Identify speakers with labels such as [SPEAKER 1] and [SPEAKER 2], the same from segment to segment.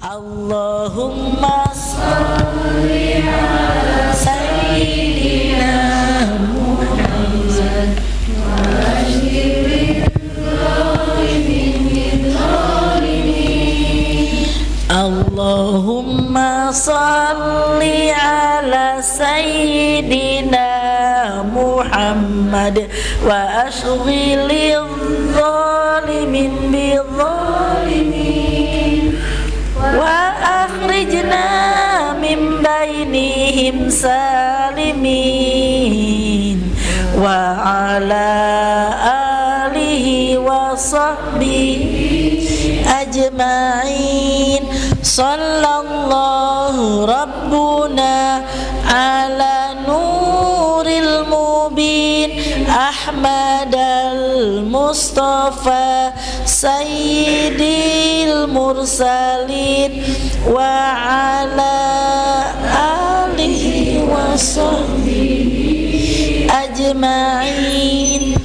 [SPEAKER 1] Allahumma sholli ala sayyidina Muhammad wa ajiril zalimin min zalimin. Allahumma sholli ala sayyidina Muhammad wa ashghilil zalimin bil zalimin wa akhrijna min bainihim salimin wa ala alihi wa sahbihi ajma'in. Sallallahu rabbuna ala nuril mubin Ahmadal Mustafa Sayyidil Mursalin wa ala alihi wa sahbihi ajma'in.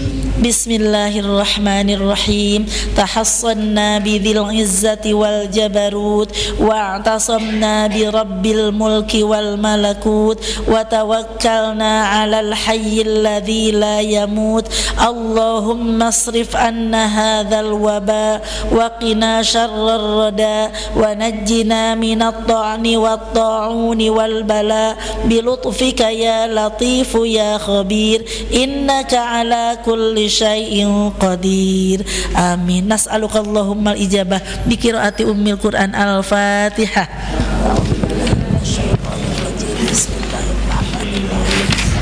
[SPEAKER 1] Bismillahirrahmanirrahim. Tahassanna bidzil izzati wal jabarut wa'tasamna bi rabbil mulki wal malakut wa tawakkalna 'alal hayyil ladzi la yamut. Allahumma asrif anna hadzal waba wa qina syarrar rada wa najjina minat ta'ni wat ta'uni wal bala bi lutfika ya latifu ya khabir innaka 'ala kulli syai'in qadir. Amin. Nas'aluka Allahumma al-ijabah bi qiraati ummil Qur'an al-Fatihah.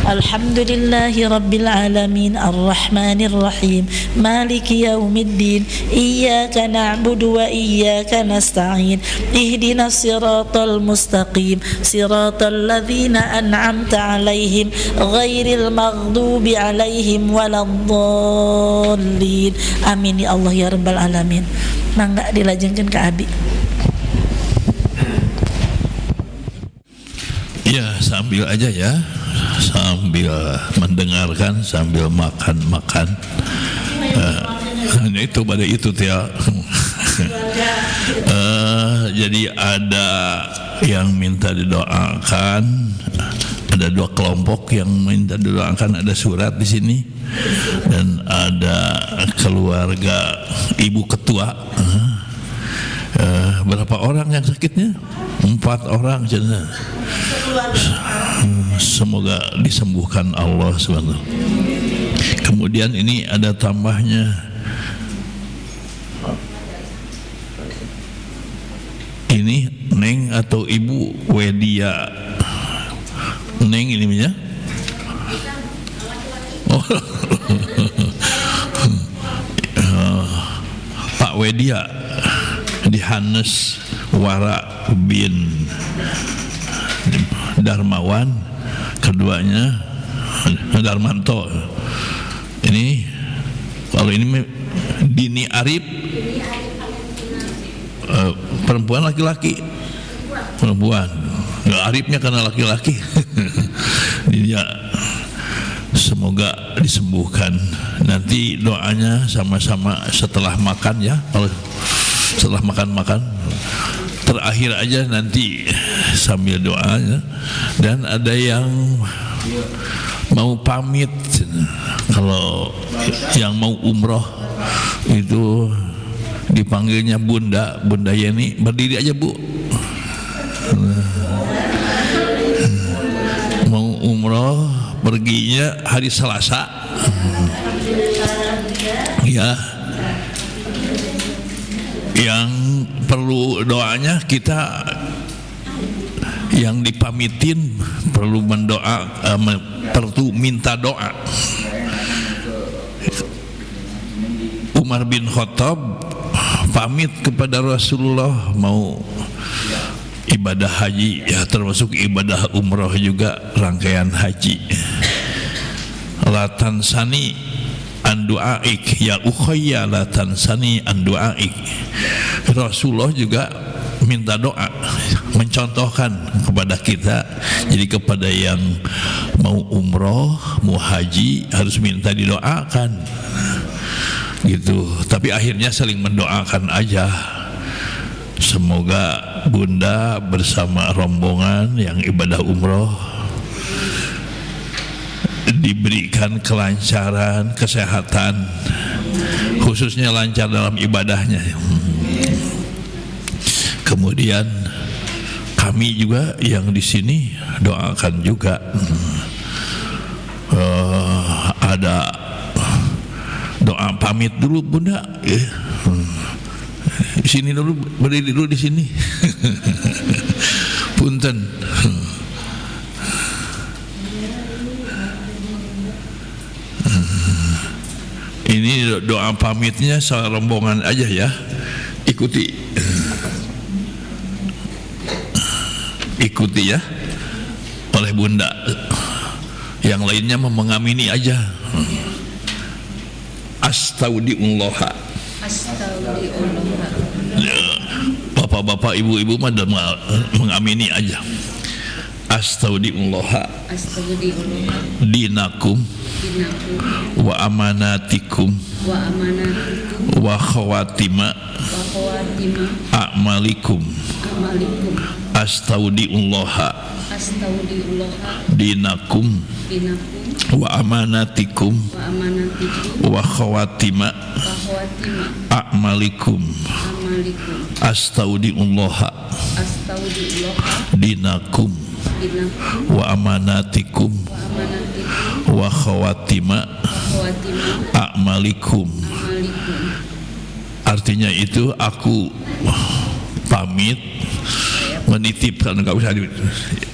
[SPEAKER 1] Alhamdulillahi rabbil alamin arrahmanir rahim maliki yaumiddin iyyaka na'budu wa iyyaka nasta'in ihdinas siratal mustaqim siratal ladzina an'amta 'alaihim ghairil maghdubi 'alaihim waladdallin. Amin ya Allah ya rabbal alamin. Mangga dilajengkeun ka abi.
[SPEAKER 2] Ya, sambil aja ya, sambil mendengarkan, sambil makan-makan. Hanya itu pada itu ya. Jadi ada yang minta didoakan, ada dua kelompok yang minta didoakan, ada surat di sini, dan ada keluarga ibu ketua. Berapa orang yang sakitnya? 4 orang saja. Semoga disembuhkan Allah SWT. Kemudian ini ada tambahnya. Ini Neng atau Ibu Wedia. Neng ini ya? Oh. Pak Wedia Dihanes Wara bin Darmawan, keduanya Darmanto. Ini kalau ini Dini Arif, perempuan laki-laki, perempuan. Nggak Arifnya karena laki-laki. Ya, semoga disembuhkan. Nanti doanya sama-sama setelah makan ya. Kalau setelah makan-makan terakhir aja nanti sambil doanya. Dan ada yang mau pamit, kalau yang mau umroh itu dipanggilnya Bunda Yeni, berdiri aja Bu. Mau umroh perginya hari Selasa ya. Yang perlu doanya, kita yang dipamitin perlu mendoa, perlu minta doa. Umar bin Khattab pamit kepada Rasulullah mau ibadah haji ya, termasuk ibadah umroh juga, rangkaian haji. La tansani an du'aik ya ukhayya, la tansani an du'aik. Rasulullah juga minta doa, mencontohkan kepada kita. Jadi kepada yang mau umroh, mau haji harus minta didoakan gitu. Tapi akhirnya saling mendoakan aja. Semoga Bunda bersama rombongan yang ibadah umroh diberikan kelancaran, kesehatan, khususnya lancar dalam ibadahnya. Kemudian kami juga yang di sini doakan juga. Ada doa pamit dulu Bunda. Di sini dulu, berdiri dulu di sini. Punten. Ini doa pamitnya serombongan aja ya. Ikuti ya oleh Bunda. Yang lainnya mengamini aja. Astaudiullah. Bapak-bapak, ibu-ibu mah mengamini aja. Astaudiullah dinakum wa amanatikum wa khawatima a'malikum. Astaudiullah dinakum wa amanatikum wa khawatima a'malikum. Astaudiullah dinakum wa amanatikum wa khawatima a'malikum. Artinya itu aku pamit menitipkan, enggak usah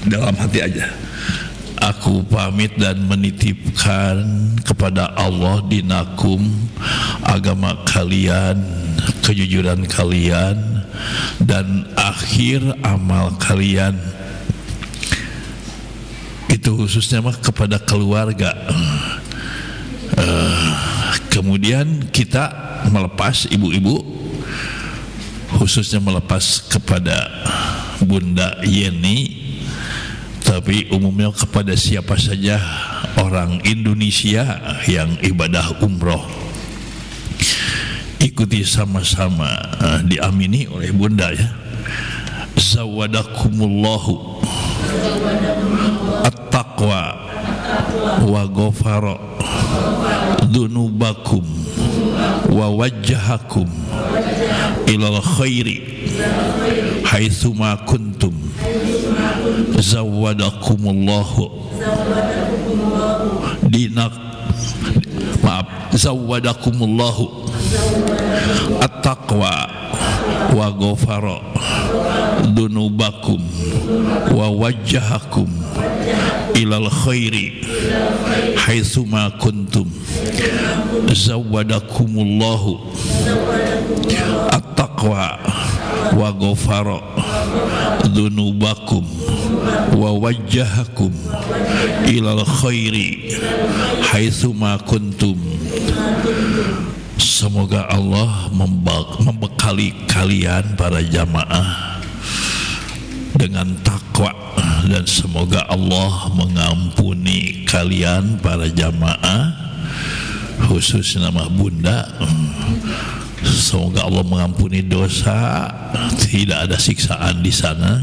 [SPEAKER 2] dalam hati aja. Aku pamit dan menitipkan kepada Allah dinakum, agama kalian, kejujuran kalian, dan akhir amal kalian. Itu khususnya mah kepada keluarga. Kemudian kita melepas ibu-ibu, khususnya melepas kepada Bunda Yeni, tapi umumnya kepada siapa saja orang Indonesia yang ibadah umroh. Ikuti sama-sama, diamini oleh Bunda ya. Zawadakumullahu at-taqwa wa ghafara dunubakum wa wajjahakum ilal khairi haitsuma kuntum. Zawadakumullahu zawadakumullahu at-taqwa wa ghafara dunubakum wa wajjahakum ilal khairi haitsuma kuntum. Zawadakumullahu at-taqwa wa ghafara dunubakum wa wajjahakum ilal khairi haitsuma kuntum. Semoga Allah membekali kalian para jamaah dengan takwa, dan semoga Allah mengampuni kalian para jamaah, khusus nama Bunda. Semoga Allah mengampuni dosa, tidak ada siksaan di sana,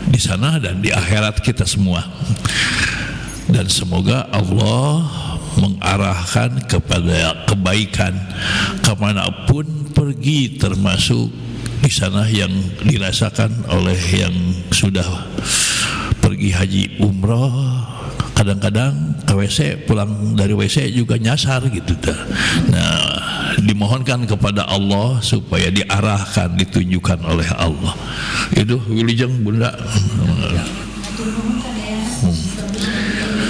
[SPEAKER 2] di sana dan di akhirat kita semua. Dan semoga Allah mengarahkan kepada kebaikan kemanapun pergi, termasuk di sana yang dirasakan oleh yang sudah pergi haji umroh. Kadang-kadang ke WC, pulang dari WC juga nyasar gitu. Nah, dimohonkan kepada Allah supaya diarahkan, ditunjukkan oleh Allah. Itu wilujeng Bunda.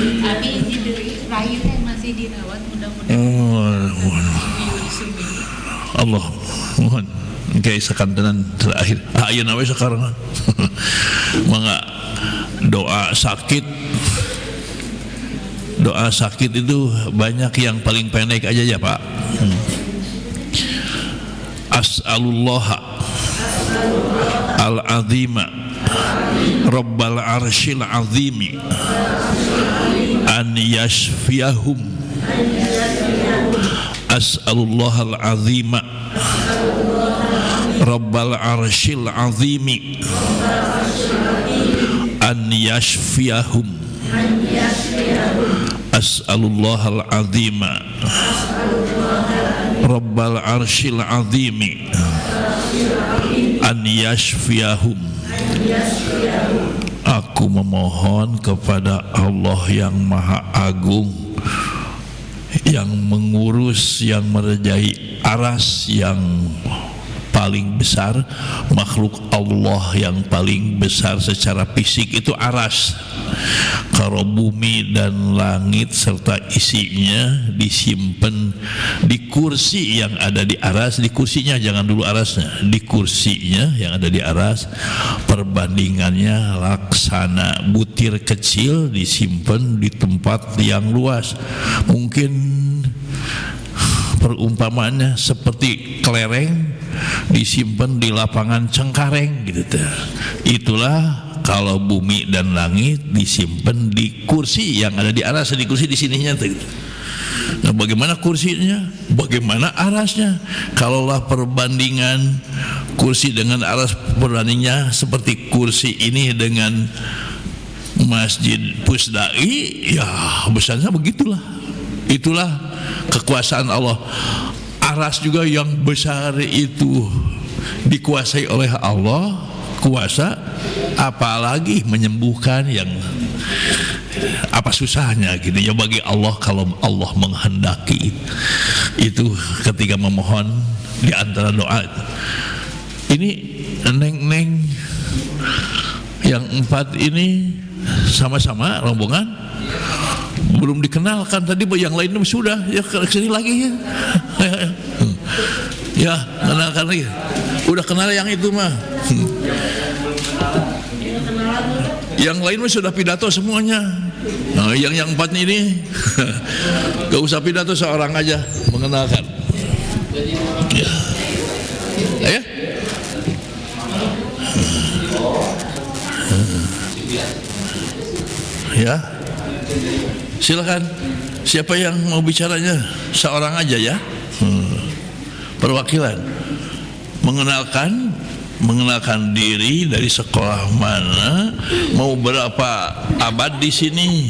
[SPEAKER 3] Tapi ini dari rahimnya masih dirawat, mudah-mudahan.
[SPEAKER 2] Allah mohon kayak sekantenan terakhir. Ayo nawe sekarang. Mangga doa sakit. Doa sakit itu banyak, yang paling pendek aja ya Pak. As'alullah al-azima Rabbal arshil azimi an yashfiyahum As'alullahal azima Rabbal arshil azimi an yashfiyahum. As'alullahal azima Rabbal arshil azimi an yashfiyahum. Aku memohon kepada Allah yang Maha Agung, yang mengurus, yang merajai aras yang paling besar, makhluk Allah yang paling besar secara fisik itu aras. Kalau bumi dan langit serta isinya disimpan di kursi yang ada di aras, di kursinya, jangan dulu arasnya, di kursinya yang ada di aras, perbandingannya laksana butir kecil disimpan di tempat yang luas. Mungkin perumpamaannya seperti kelereng disimpan di lapangan Cengkareng gitu. Itulah kalau bumi dan langit disimpan di kursi yang ada di aras, di kursi di sininya gitu. Nah, bagaimana kursinya? Bagaimana arasnya? Kalaulah perbandingan kursi dengan aras, perbandingnya seperti kursi ini dengan Masjid Pusdai, ya besarnya begitulah. Itulah kekuasaan Allah. Aras juga yang besar itu dikuasai oleh Allah, kuasa, apalagi menyembuhkan, yang apa susahnya gitu ya bagi Allah kalau Allah menghendaki. Itu ketika memohon di antara doa. Ini neng-neng yang 4 ini sama-sama rombongan, belum dikenalkan tadi, yang lain sudah ya kesini lagi ya. Ya kenalkan lagi, udah kenal yang itu mah. Yang lain sudah pidato semuanya. Nah, yang 4 ini gak usah pidato, seorang aja mengenalkan. Ya, ayo. Ya, silakan. Siapa yang mau bicaranya? Seorang aja ya. Perwakilan. Mengenalkan diri, dari sekolah mana, mau berapa abad di sini.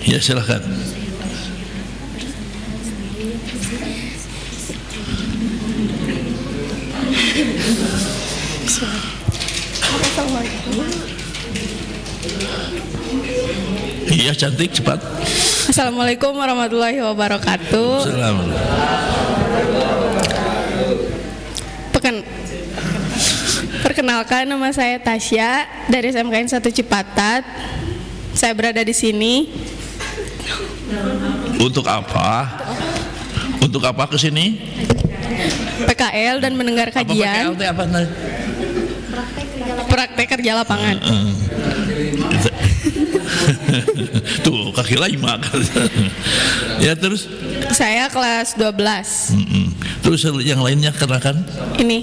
[SPEAKER 2] Ya, silakan. Iya, cantik, cepat.
[SPEAKER 4] Assalamualaikum warahmatullahi wabarakatuh. Perkenalkan, nama saya Tasya dari SMKN 1 Cipatat. Saya berada di sini.
[SPEAKER 2] Untuk apa? Untuk apa ke sini?
[SPEAKER 4] PKL dan mendengar kajian.
[SPEAKER 2] Apa PKL apa?
[SPEAKER 4] Praktek kerja lapangan.
[SPEAKER 2] Tuh kaki lima. Ya, terus
[SPEAKER 4] saya kelas 12.
[SPEAKER 2] Terus yang lainnya kenalkan.
[SPEAKER 4] Ini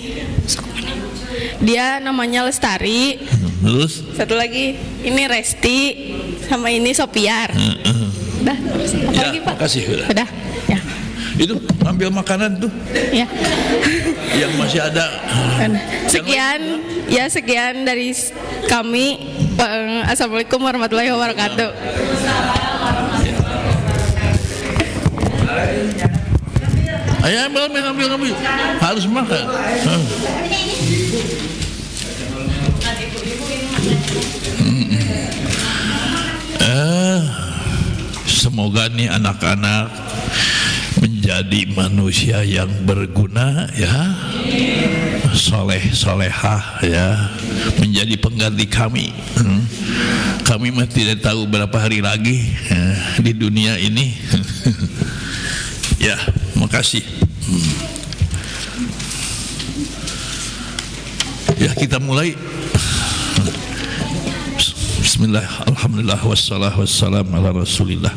[SPEAKER 4] dia namanya Lestari.
[SPEAKER 2] Terus
[SPEAKER 4] satu lagi ini Resti, sama ini Sopiar. Udah, apa
[SPEAKER 2] ya,
[SPEAKER 4] lagi Pak?
[SPEAKER 2] Makasih.
[SPEAKER 4] Udah ya.
[SPEAKER 2] Itu ambil makanan tuh
[SPEAKER 4] Ya.
[SPEAKER 2] yang masih ada.
[SPEAKER 4] Sekian dari kami. Assalamualaikum warahmatullahi wabarakatuh.
[SPEAKER 2] Ayo ambil. Harus makan. Semoga nih anak-anak menjadi manusia yang berguna ya, soleh-solehah ya, menjadi pengganti kami. Kami mah tidak tahu berapa hari lagi di dunia ini. Ya, makasih. Ya, kita mulai. Bismillah, alhamdulillah, wassalamu ala rasulillah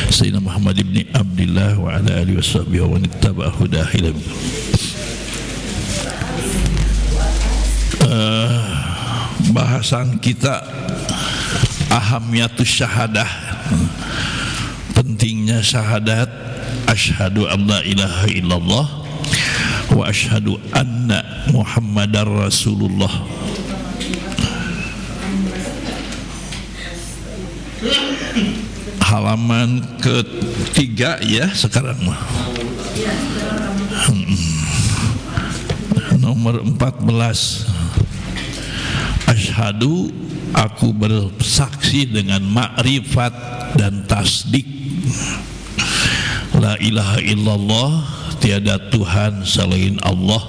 [SPEAKER 2] Sayyidina Muhammad ibn Abdillah wa ala alihi washabihi wa nittaba hudah ila bahasan kita ahamiyatus syahadah, pentingnya syahadat asyhadu an la ilaha illallah wa asyhadu anna Muhammadar Rasulullah. Halaman ketiga ya sekarang mah. Nomor 14. Asyhadu, aku bersaksi dengan makrifat dan tasdik, la ilaha illallah, tiada Tuhan selain Allah,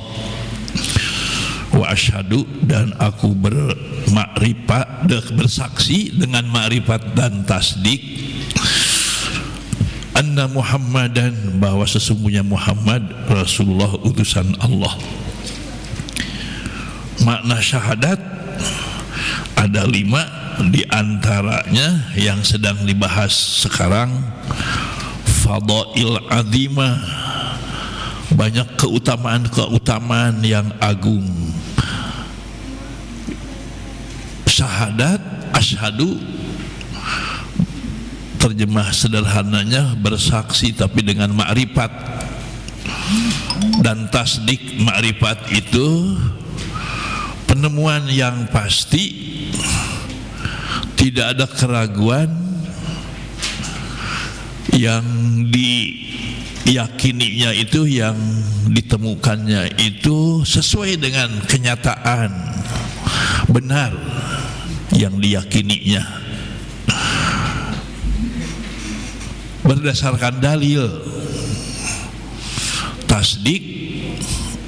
[SPEAKER 2] wa asyhadu, dan aku bersaksi dengan makrifat dan tasdik, anna Muhammadan, bahwa sesungguhnya Muhammad Rasulullah, utusan Allah. Makna syahadat ada 5, di antaranya yang sedang dibahas sekarang fadail azimah, banyak keutamaan yang agung. Syahadat, asyhadu, terjemah sederhananya bersaksi tapi dengan makrifat, dan tasdik, makrifat itu penemuan yang pasti, tidak ada keraguan, yang diyakininya itu, yang ditemukannya itu sesuai dengan kenyataan, benar yang diyakininya, berdasarkan dalil. Tasdik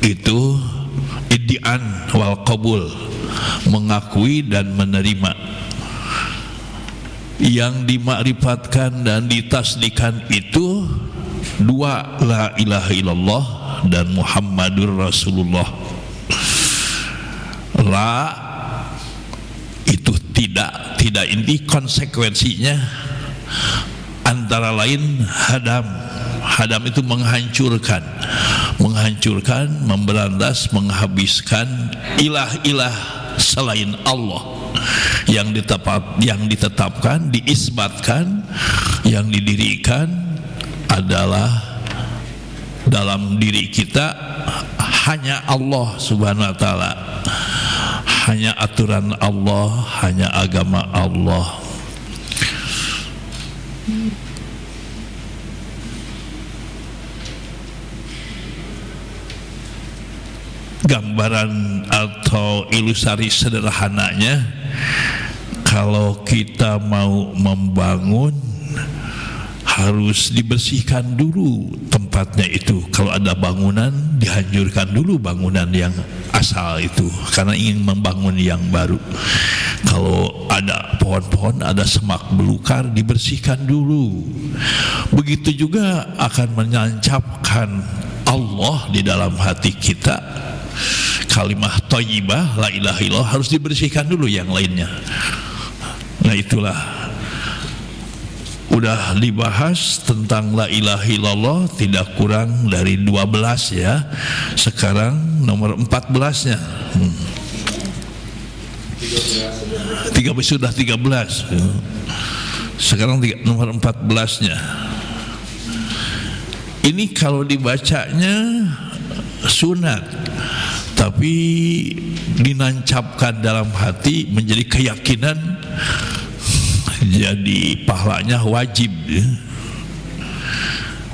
[SPEAKER 2] itu iddi'an wal qabul, mengakui dan menerima. Yang dimakrifatkan dan ditasdikan itu 2, la ilaha illallah dan Muhammadur Rasulullah. La itu tidak, inti konsekuensinya antara lain hadam itu menghancurkan, memberantas, menghabiskan ilah-ilah selain Allah yang ditetapkan, diisbatkan, yang didirikan adalah dalam diri kita hanya Allah Subhanahu wa taala, hanya aturan Allah, hanya agama Allah. Gambaran atau ilustrasi sederhananya, kalau kita mau membangun harus dibersihkan dulu tempatnya itu. Kalau ada bangunan, dihancurkan dulu bangunan yang asal itu karena ingin membangun yang baru. Kalau ada pohon-pohon, ada semak belukar, dibersihkan dulu. Begitu juga akan menancapkan Allah di dalam hati kita. Kalimah thayyibah, la ilaha illallah, harus dibersihkan dulu yang lainnya. Nah itulah, udah dibahas tentang la ilaha illallah tidak kurang dari 12 ya. Sekarang nomor 14-nya. 13. Sekarang nomor 14-nya. Ini kalau dibacanya sunat, tapi dinancapkan dalam hati menjadi keyakinan, jadi pahalanya wajib.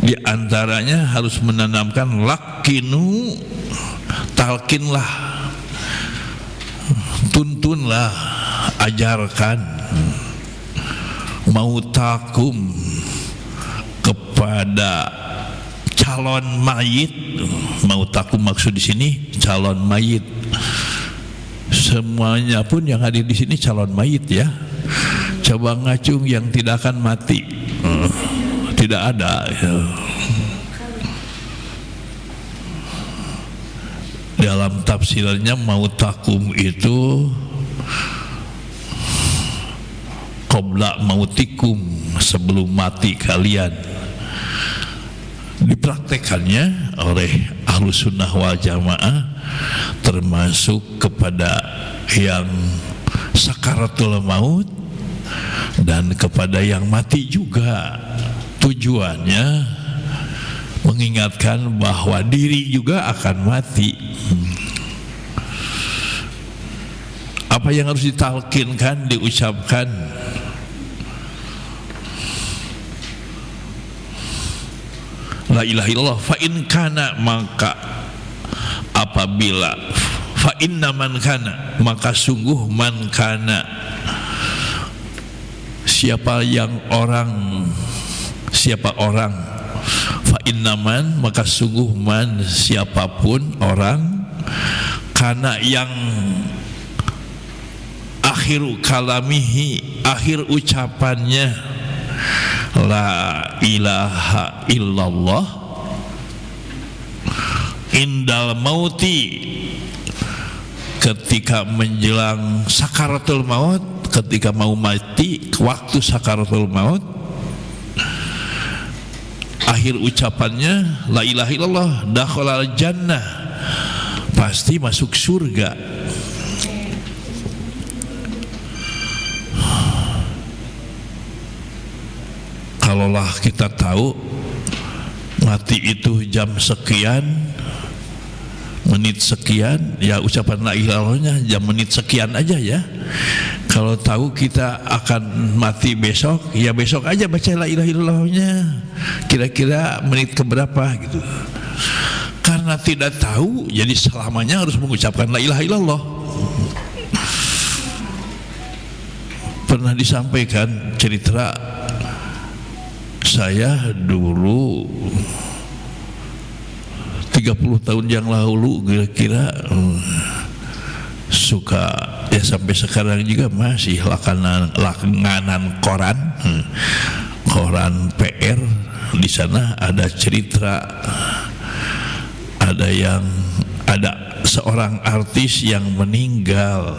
[SPEAKER 2] Di antaranya harus menanamkan lakinu, talkinlah, tuntunlah, ajarkan, mautakum, kepada calon mayit. Mautakum maksud di sini calon mayit. Semuanya pun yang hadir di sini calon mayit ya. Coba ngacung yang tidak akan mati, tidak ada ya. Dalam tafsirnya mautakum itu qabla mautikum, sebelum mati kalian. Dipraktekannya oleh Ahlus Sunnah wal Jamaah, termasuk kepada yang sakaratul maut dan kepada yang mati juga. tujuannya mengingatkan bahwa diri juga akan mati. Apa yang harus ditalkinkan, diucapkan? La ilaha illallah. Fa in kana, maka apabila, fa inna man kana, maka sungguh man kana, siapa orang, fa inna man, maka sungguh man, siapapun orang, kana yang akhiru kalamihi, akhir ucapannya la ilaha illallah, indal mauti, ketika menjelang sakaratul maut, ketika mau mati, waktu sakaratul maut, akhir ucapannya la ilaha illallah, dakhalal jannah, pasti masuk surga. Kalaulah kita tahu mati itu jam sekian, menit sekian, ya ucapan la ilaha illallahnya jam menit sekian aja ya. Kalau tahu kita akan mati besok, ya besok aja baca la ilaha illallahnya, kira-kira menit keberapa gitu. Karena tidak tahu, jadi selamanya harus mengucapkan la ilaha illallah. Pernah disampaikan cerita, saya dulu 30 tahun yang lalu kira-kira suka, ya sampai sekarang juga masih langganan koran PR. Di sana ada cerita, ada seorang artis yang meninggal.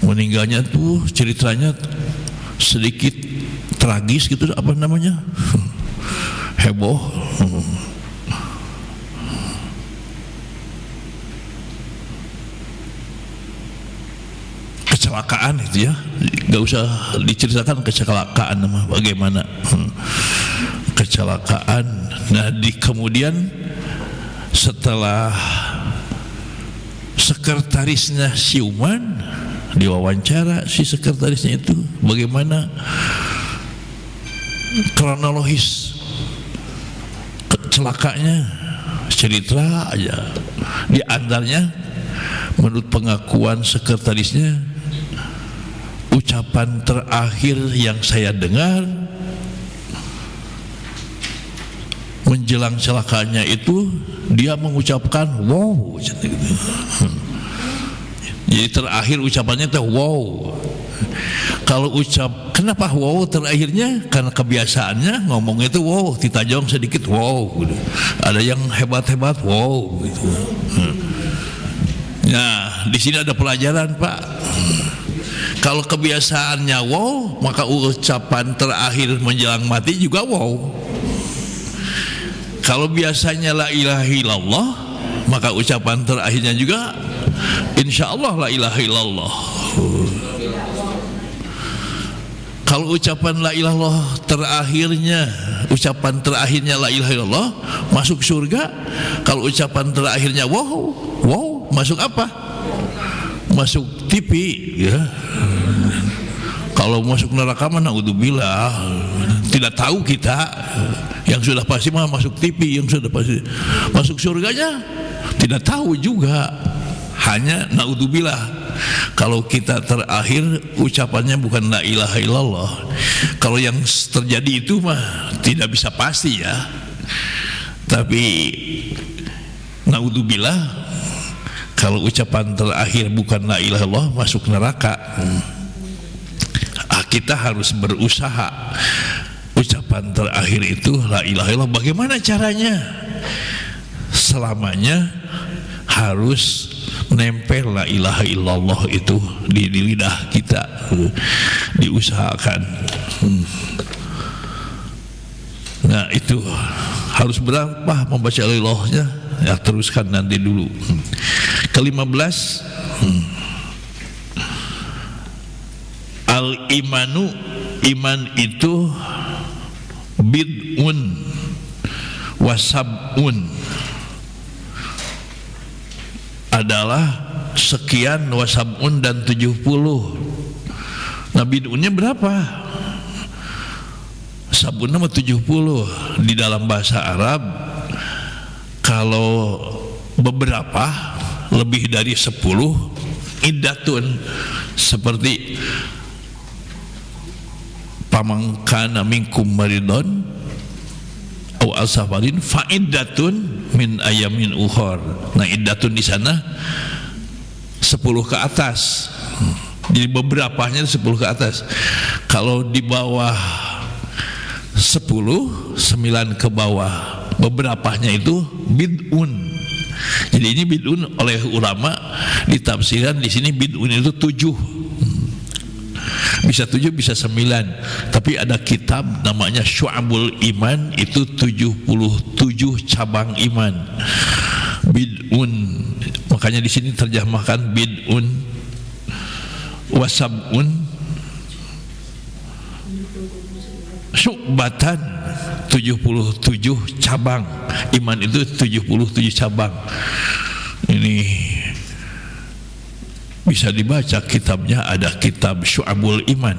[SPEAKER 2] Meninggalnya tuh ceritanya sedikit tragis gitu, apa namanya, heboh. Kecelakaan itu ya, gak usah diceritakan kecelakaan nama bagaimana kecelakaan. Nah kemudian setelah sekretarisnya siuman, diwawancara si sekretarisnya itu bagaimana kronologis kecelakaannya, cerita aja. Di antaranya menurut pengakuan sekretarisnya, ucapan terakhir yang saya dengar menjelang celakanya itu dia mengucapkan wow gitu. Jadi terakhir ucapannya itu wow. Kalau kenapa wow terakhirnya? Karena kebiasaannya ngomong itu wow, ditajam sedikit wow gitu. Ada yang hebat-hebat wow gitu. Nah di sini ada pelajaran Pak. Kalau kebiasaannya wow, maka ucapan terakhir menjelang mati juga wow. Kalau biasanya la ilaha illallah, maka ucapan terakhirnya juga insya Allah la ilaha illallah. Kalau ucapan la ilaha illallah ucapan terakhirnya la ilaha illallah, masuk surga. Kalau ucapan terakhirnya wow, masuk apa? Masuk TV ya. Kalau masuk neraka mana naudzubillah, tidak tahu kita. Yang sudah pasti mah masuk TV, yang sudah pasti masuk surganya tidak tahu juga. Hanya naudzubillah kalau kita terakhir ucapannya bukan la ilaha illallah. Kalau yang terjadi itu mah tidak bisa pasti ya. Tapi naudzubillah kalau ucapan terakhir bukan la ilaha illallah, masuk neraka. Kita harus berusaha ucapan terakhir itu la ilaha illallah. Bagaimana caranya? Selamanya harus nempel la ilaha illallah itu di lidah kita, diusahakan. Nah itu harus berapa membaca la ilahnya? Ya teruskan nanti dulu. Ke-15, Al-imanu, iman itu bid'un wasab'un, adalah sekian, wasab'un dan 70. Nah bid'unnya berapa? Sab'un nama 70. Di dalam bahasa Arab kalau beberapa lebih dari 10 iddatun, seperti pamangkana minkum maridon au al-safarin fa iddatun min ayamin ukhor. Nah iddatun di sana 10 ke atas. Jadi beberapanya 10 ke atas. Kalau di bawah 10, 9 ke bawah, beberapanya itu bid'un. Jadi ini bid'un oleh ulama ditafsirkan di sini bid'un itu 7. Bisa 7 bisa 9. Tapi ada kitab namanya Syu'abul Iman, itu 77 cabang iman. Bid'un. Makanya di sini terjemahkan bid'un wasab'un syu'batan, 77 cabang iman, itu 77 cabang. Ini bisa dibaca kitabnya, ada kitab Syu'abul Iman.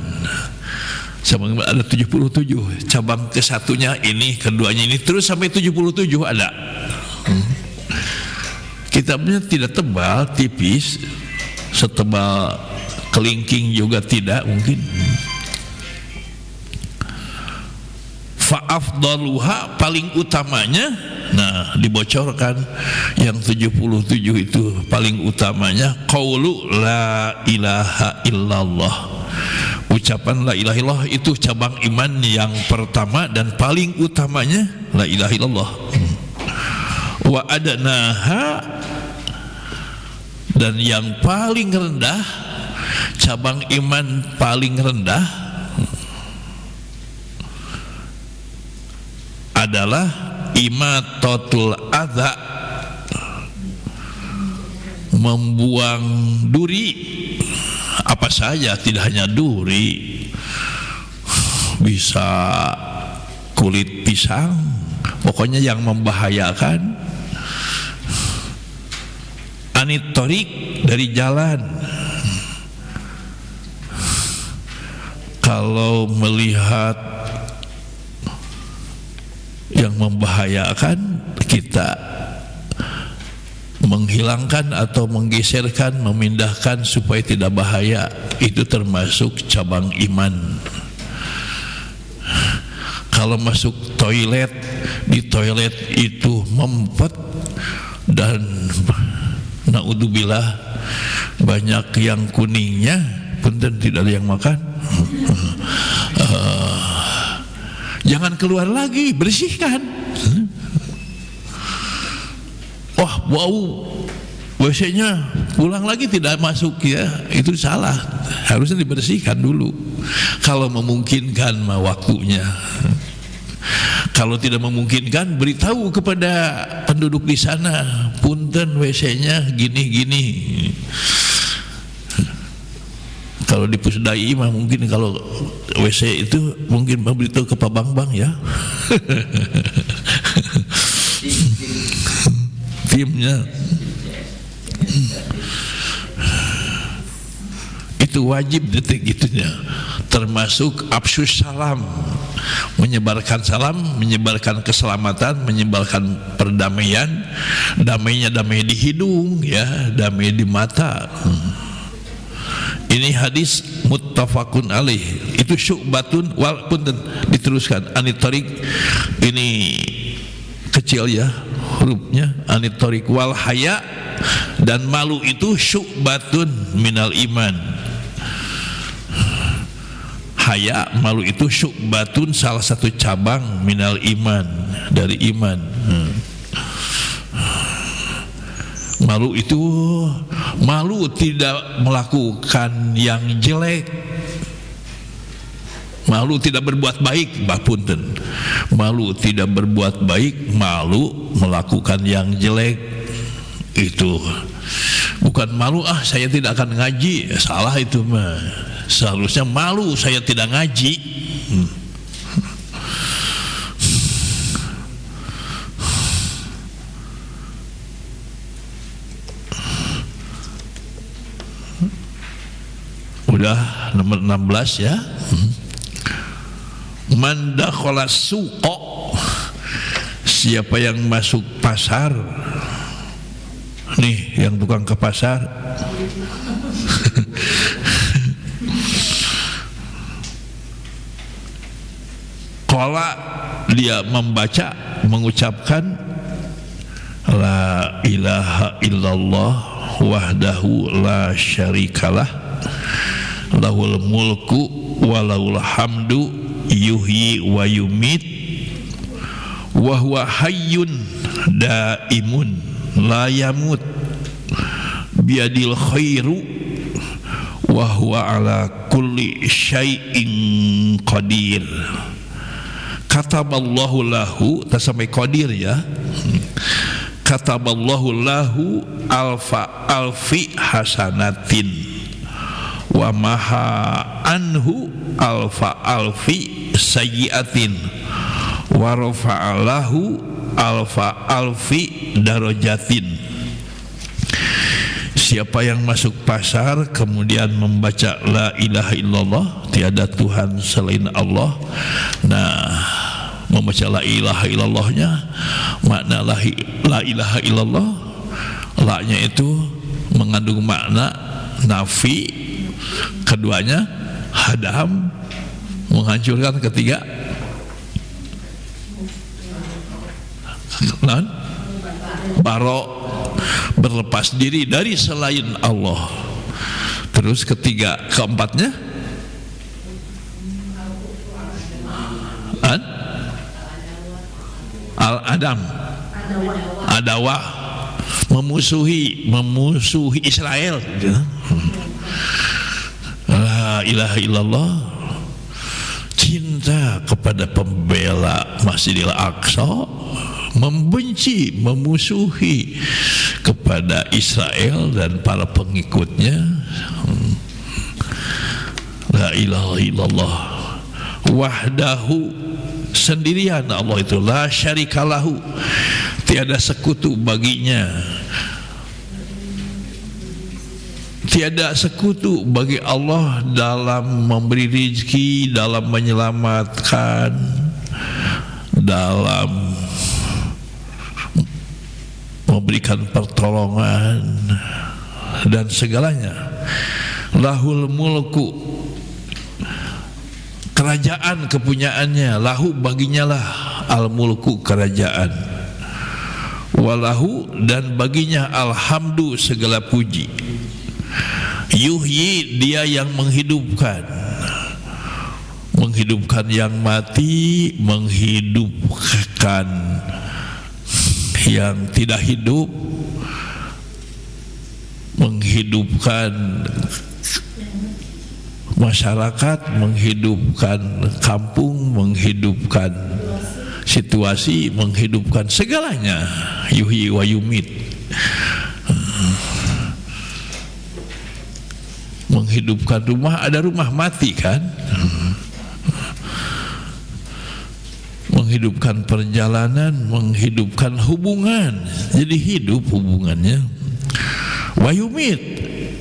[SPEAKER 2] Ada 77 cabang, ke satunya ini, keduanya ini, terus sampai 77 ada. Kitabnya tidak tebal, tipis, setebal kelingking juga tidak mungkin. Fa'afdaluha, paling utamanya, nah dibocorkan yang 77 itu paling utamanya qaulu la ilaha illallah, ucapan la ilaha illallah, itu cabang iman yang pertama dan paling utamanya la ilaha illallah. Wa adnaha, dan yang paling rendah, cabang iman paling rendah adalah imatatul adza, membuang duri, apa saja, tidak hanya duri, bisa kulit pisang, pokoknya yang membahayakan. Anitorik, dari jalan. Kalau melihat yang membahayakan, kita menghilangkan atau menggeserkan, memindahkan supaya tidak bahaya. Itu termasuk cabang iman. Kalau masuk toilet, di toilet itu mempet dan naudzubillah banyak yang kuningnya, punten tidak ada yang makan. Jangan keluar lagi, bersihkan. Wah, bau WC-nya, pulang lagi tidak masuk, ya itu salah, harusnya dibersihkan dulu. Kalau memungkinkan mah waktunya. Kalau tidak memungkinkan, beritahu kepada penduduk di sana, punten WC-nya gini-gini. Kalau di Pusdai mah mungkin kalau WC itu mungkin memberitahu ke Pak Bang ya. Timnya itu wajib detik itunya, termasuk afsyus salam, menyebarkan salam, menyebarkan keselamatan, menyebarkan perdamaian. Damainya damai di hidung, ya, damai di mata. Ini hadis muttafaqun alaih. Itu syu'batun, walaupun diteruskan anitorik, ini kecil ya hurufnya, anitorik wal haya, dan malu itu syu'batun minal iman. Haya, malu itu syu'batun, salah satu cabang minal iman, dari iman. Malu itu, malu tidak melakukan yang jelek, malu tidak berbuat baik, Mbah Punten. Malu tidak berbuat baik, malu melakukan yang jelek. Itu bukan malu, saya tidak akan ngaji, salah itu mah. Seharusnya malu saya tidak ngaji. Udah nomor 16 ya. Man dakhala suqa, siapa yang masuk pasar. Nih yang tukang ke pasar. Qala, dia membaca, mengucapkan la ilaha illallah wahdahu la syarikalah lahul mulku walahul hamdu yuhyi wa yumit wa huwa hayyun daimun la yamut biadil khairu wa huwa ala kulli syai'in qadir. Kataballahu lahu, tak sampai qadir ya. Kataballahu lahu alfi hasanatin wa maha anhu alfi sayyiatin wa rafa'alahu alfi darajatin. Siapa yang masuk pasar kemudian membaca la ilaha illallah, tiada Tuhan selain Allah. Nah, membaca la ilaha illallahnya, makna la ilaha illallah, la-nya itu mengandung makna nafi, keduanya hadam, menghancurkan, ketiga baro, berlepas diri dari selain Allah. Terus ketiga, keempatnya al-adam, adawah, memusuhi Israel. La ilaha illallah, cinta kepada pembela Masjidil Aqsa, membenci, memusuhi kepada Israel dan para pengikutnya. La ilaha illallah wahdahu, sendirian Allah itu, la syarikalahu, tiada sekutu baginya, tiada sekutu bagi Allah dalam memberi rezeki, dalam menyelamatkan, dalam memberikan pertolongan dan segalanya. Lahul mulku, kerajaan kepunyaannya, lahu baginya lah al mulku, kerajaan, walahu dan baginya alhamdu, segala puji. Yuhyi, dia yang menghidupkan yang mati, menghidupkan yang tidak hidup, menghidupkan masyarakat, menghidupkan kampung, menghidupkan situasi, menghidupkan segalanya. Yuhyi wa yumit, menghidupkan rumah, ada rumah mati kan, menghidupkan perjalanan, menghidupkan hubungan, jadi hidup hubungannya. Wa yumit,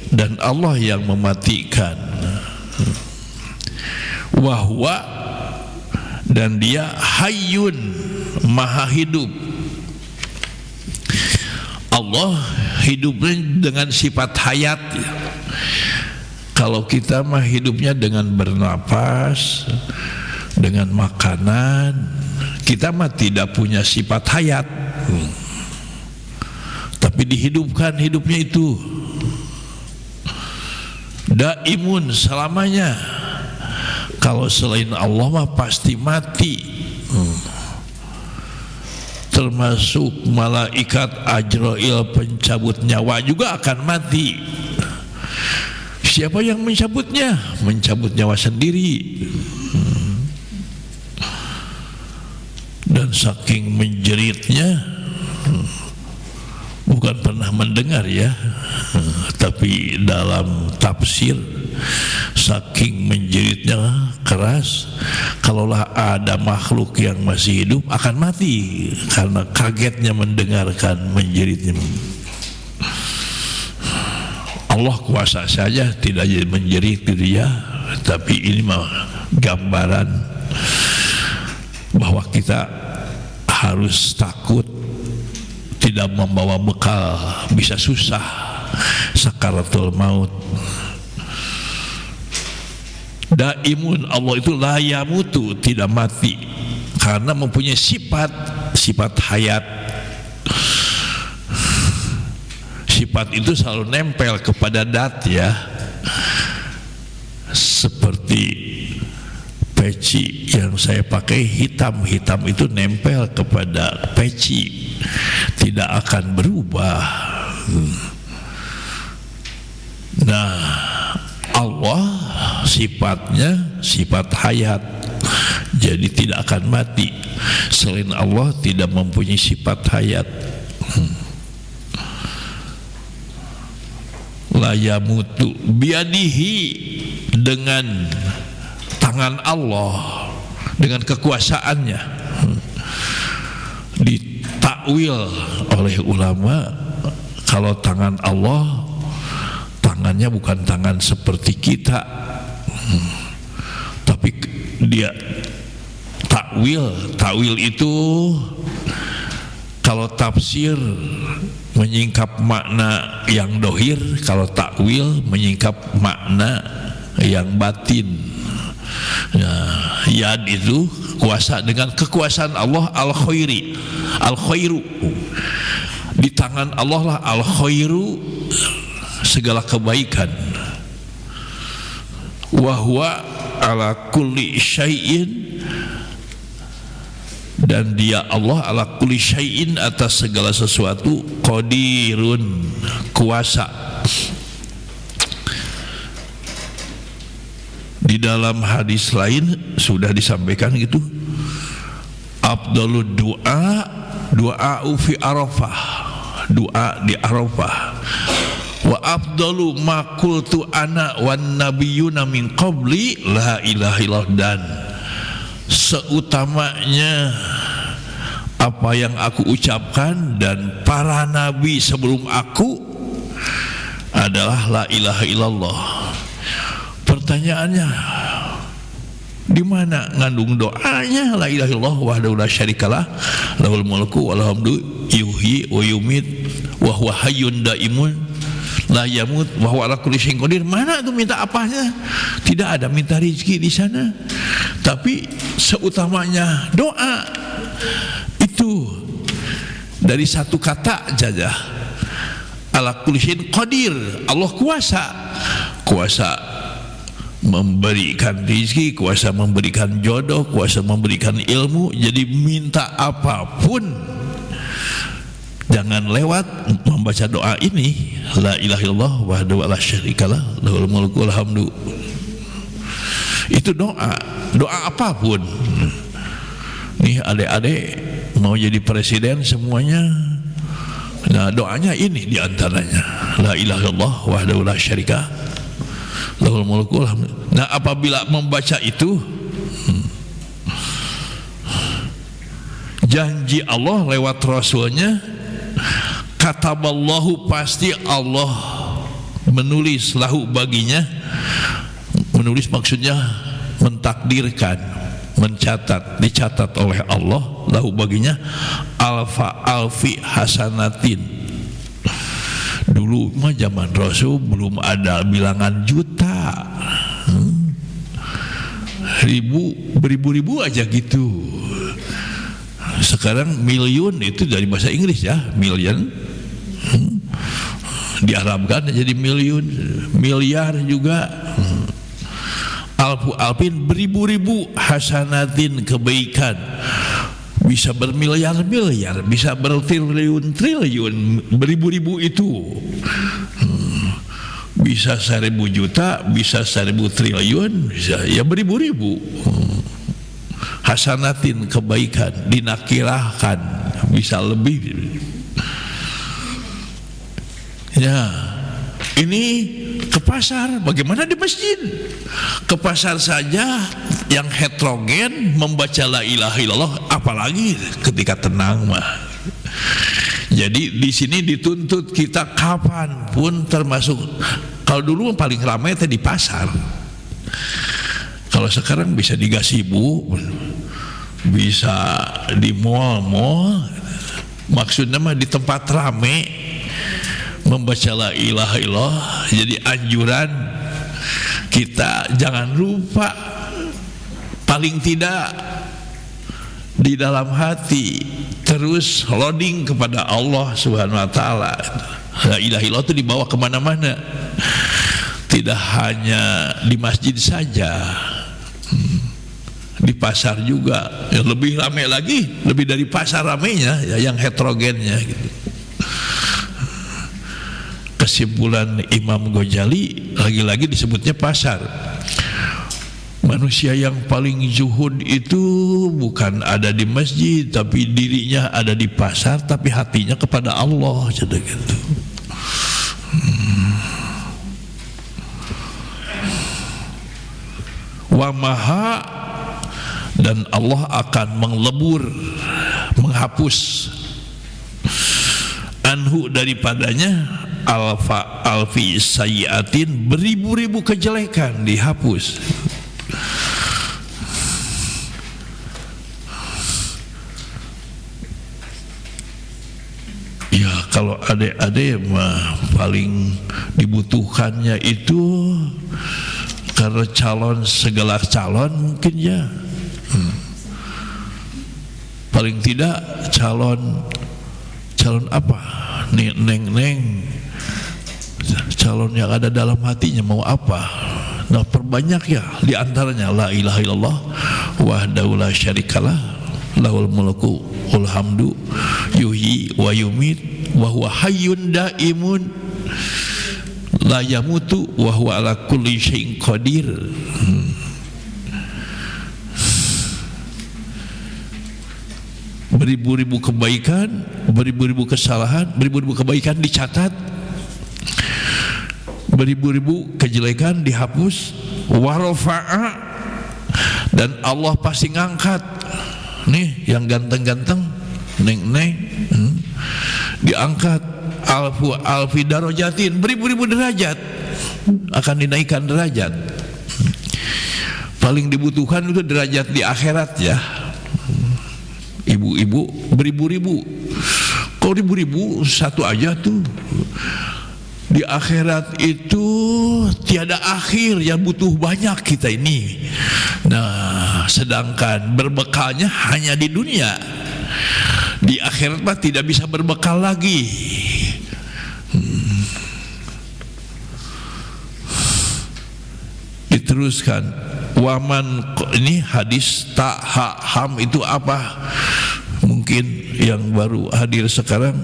[SPEAKER 2] dan Allah yang mematikan. Wahwa, dan dia hayyun, maha hidup. Allah hidupnya dengan sifat hayat. Kalau kita mah hidupnya dengan bernapas, dengan makanan, kita mah tidak punya sifat hayat. Tapi dihidupkan hidupnya itu daimun, selamanya. Kalau selain Allah mah pasti mati. Termasuk malaikat Ajrail, pencabut nyawa, juga akan mati. Siapa yang mencabutnya? Mencabut nyawa sendiri. Dan saking menjeritnya, bukan pernah mendengar ya, tapi dalam tafsir saking menjeritnya keras, kalaulah ada makhluk yang masih hidup akan mati karena kagetnya mendengarkan menjeritnya. Allah kuasa saja tidak jadi menjerit dia, tapi ini mah gambaran bahwa kita harus takut tidak membawa bekal, bisa susah sakaratul maut. Daimun, Allah itu la yamutu, tidak mati karena mempunyai sifat hayat. Sifat itu selalu nempel kepada dat ya, seperti peci yang saya pakai hitam itu nempel kepada peci, tidak akan berubah. Nah, Allah sifatnya sifat hayat, jadi tidak akan mati. Selain Allah tidak mempunyai sifat hayat. La yamutu biadihi, dengan tangan Allah, dengan kekuasaannya. Ditakwil oleh ulama kalau tangan Allah, tangannya bukan tangan seperti kita, tapi dia takwil itu kalau tafsir menyingkap makna yang dohir, kalau takwil menyingkap makna yang batin. Nah, yad itu kuasa, dengan kekuasaan Allah al-khairu, di tangan Allah lah al-khairu, segala kebaikan. Wa huwa ala kulli syai'in, dan dia Allah ala kulli syai'in, atas segala sesuatu, qadirun, kuasa. Di dalam hadis lain sudah disampaikan gitu, afdalud du'a fi Arafah, doa di Arafah. Wa afdalu ma qultu ana wan nabiyyuna min qabli la ilaha illallah, dan seutamanya apa yang aku ucapkan dan para nabi sebelum aku adalah la ilaha illallah. Pertanyaannya, di mana ngandung doanya la ilaha illallah wahdahu la syarikalah lahul mulku wa lahul hamdu yuhyi wa yumit wa huwa hayyun daimun la yamut wa huwa ala kulli syai'in qadir? Mana itu minta apanya? Tidak ada minta rezeki di sana. Tapi seutamanya doa itu dari satu kata saja, ala kulli syai'in qadir. Allah kuasa memberikan rezeki, kuasa memberikan jodoh, kuasa memberikan ilmu. Jadi minta apapun jangan lewat membaca doa ini, la ilaha illallah wahdahu la syarikalah lahul mulku wal hamdu. Itu doa apapun. Nih adik-adik mau jadi presiden semuanya, nah doanya ini diantaranya, la ilaha illallah wahdahu la syarikalah lahul mulku wal hamdu. Nah apabila membaca itu, janji Allah lewat Rasulnya, kataballahu, pasti Allah menulis, lahu baginya, menulis maksudnya mentakdirkan, mencatat, dicatat oleh Allah, lahu baginya alfi hasanatin. Dulu mah zaman Rasul belum ada bilangan juta, beribu-ribu aja gitu. Sekarang miliun itu dari bahasa Inggris ya, million, diarabkan jadi miliun, miliar juga. Alfin, beribu-ribu, hasanatin, kebaikan, bisa bermiliar-miliar, bisa bertriliun-triliun, beribu-ribu itu, bisa 1000 juta, bisa 1000 triliun, bisa ya beribu-ribu. Hasanatin, kebaikan, dinakirahkan, bisa lebih. Ya, ini ke pasar, bagaimana di masjid? Ke pasar saja yang heterogen membaca la ilaha illallah, apalagi ketika tenang mah. Jadi di sini dituntut kita kapanpun, termasuk kalau dulu paling ramai itu di pasar. Kalau sekarang bisa di gazebo, bisa di mall-mall, maksudnya mah di tempat rame membaca la ilaha illallah. Jadi anjuran kita jangan lupa, paling tidak di dalam hati terus loading kepada Allah Subhanahu wa taala. La ilaha illallah itu dibawa kemana-mana, tidak hanya di masjid saja, di pasar juga. Ya, lebih ramai lagi, lebih dari pasar ramainya ya, yang heterogennya gitu. Kesimpulan Imam Ghazali lagi-lagi disebutnya pasar. Manusia yang paling zuhud itu bukan ada di masjid, tapi dirinya ada di pasar, tapi hatinya kepada Allah, jadi gitu. Wa maha, dan Allah akan menglebur, menghapus anhu daripadanya alfi sayyiatin, beribu-ribu kejelekan dihapus. Ya, kalau adik-adik mah paling dibutuhkannya itu karena calon, segala calon mungkin ya, paling tidak calon apa, neng calon yang ada dalam hatinya mau apa. Nah, perbanyak ya diantaranya la ilaha illallah wahdahu la syarikalah lahul mulku wal hamdu yuhyi wa yumit wa huwa hayyun daimun la yamutu wa huwa ala kulli syai'in qadir. Beribu-ribu kebaikan, beribu-ribu kesalahan, beribu-ribu kebaikan dicatat, beribu-ribu kejelekan dihapus. Warofa'a, dan Allah pasti ngangkat nih yang ganteng-ganteng, neng-neng, diangkat alfi darajatin, beribu-ribu derajat akan dinaikkan derajat. Paling dibutuhkan itu derajat di akhirat ya. Ibu-ibu beribu-ribu, kok ribu-ribu, satu aja tuh. Di akhirat itu tiada akhir, yang butuh banyak kita ini. Nah, sedangkan berbekalnya hanya di dunia. Di akhirat mah tidak bisa berbekal lagi. Diteruskan, waman, ini hadis tak ham itu apa? Mungkin yang baru hadir sekarang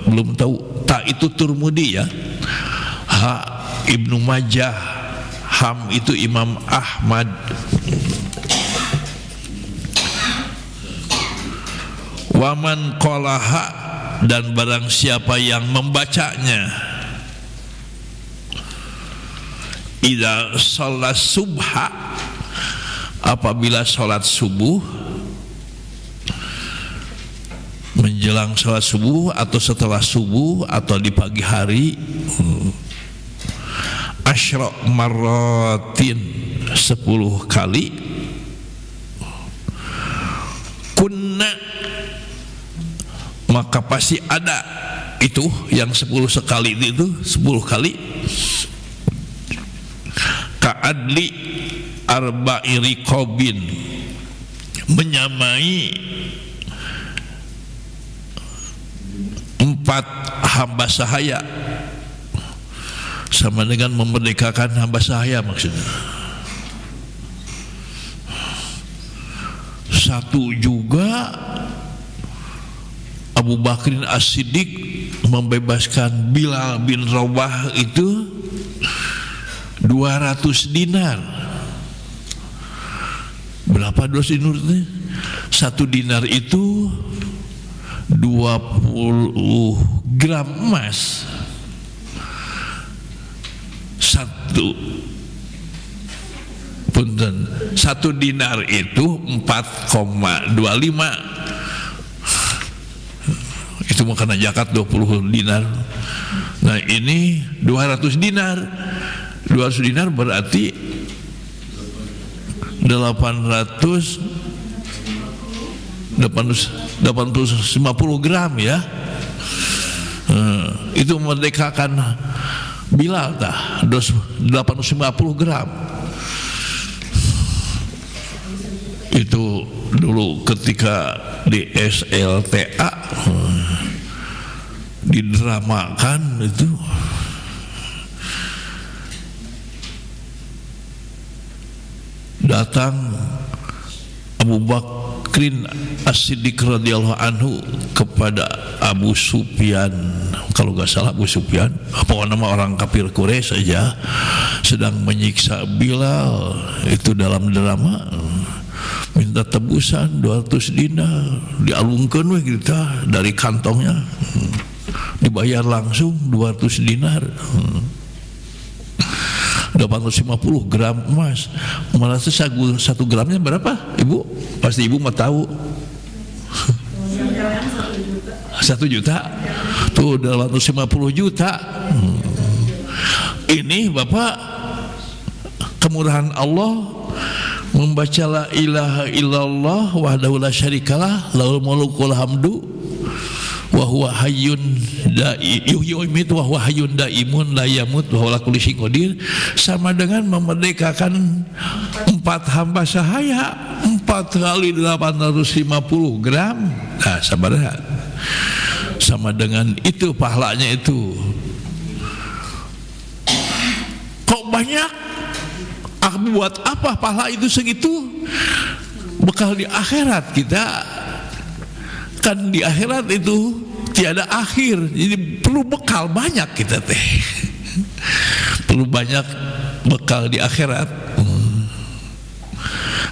[SPEAKER 2] belum tahu. Tak itu Turmudi ya, ha Ibnu Majah, ham itu Imam Ahmad. Waman qalaha, dan barang siapa yang membacanya, idza shalat subha, apabila salat subuh, menjelang salat subuh atau setelah subuh atau di pagi hari, asyra marratin, 10 kali, kunna, maka pasti ada itu yang 10 sekali itu 10 kali, ka'adli arba'i riqabin, menyamai 4 hamba sahaya, sama dengan memerdekakan hamba sahaya maksudnya. Satu juga Abu Bakrin As-Siddiq membebaskan Bilal bin Rabah itu 200 dinar. Berapa 200 dinar? 1 dinar itu 20 gram emas. satu dinar itu 4,25. Itu makanya zakat 20 dinar. Nah ini 200 dinar. 200 dinar berarti 850 gram ya. Itu merdekakan Bilal tah 850 gram. Itu dulu ketika di SLTA didramakan itu. Datang Abu Bakrin As-Siddiq radhiyallahu anhu kepada Abu Sufyan, kalau nggak salah Abu Sufyan, apa nama orang kafir Quraisy saja, sedang menyiksa Bilal itu dalam drama, minta tebusan 200 dinar, dialungkan we kita dari kantongnya, dibayar langsung 200 dinar. 850 gram emas. Merasa 1 gramnya berapa, Ibu? Pasti Ibu mau tahu. 1 juta. Tuh 850 juta. Ini Bapak, kemurahan Allah, membaca la ilaha illallah wahdahu la syarikalah lahul mulku wal hamdu wa huwa hayyun yuhyi wa yumiitu wa huwa hayyun daimun la yamut wa huwa ala kulli syai'in qadir, sama dengan memerdekakan 4 hamba sahaya 4 kali 850 gram. Nah, sabarnya sama dengan itu pahalanya itu. Kok banyak? Buat apa pahala itu segitu? Bekal di akhirat kita. Kan di akhirat itu tiada akhir, jadi perlu bekal banyak kita teh. Perlu banyak bekal di akhirat.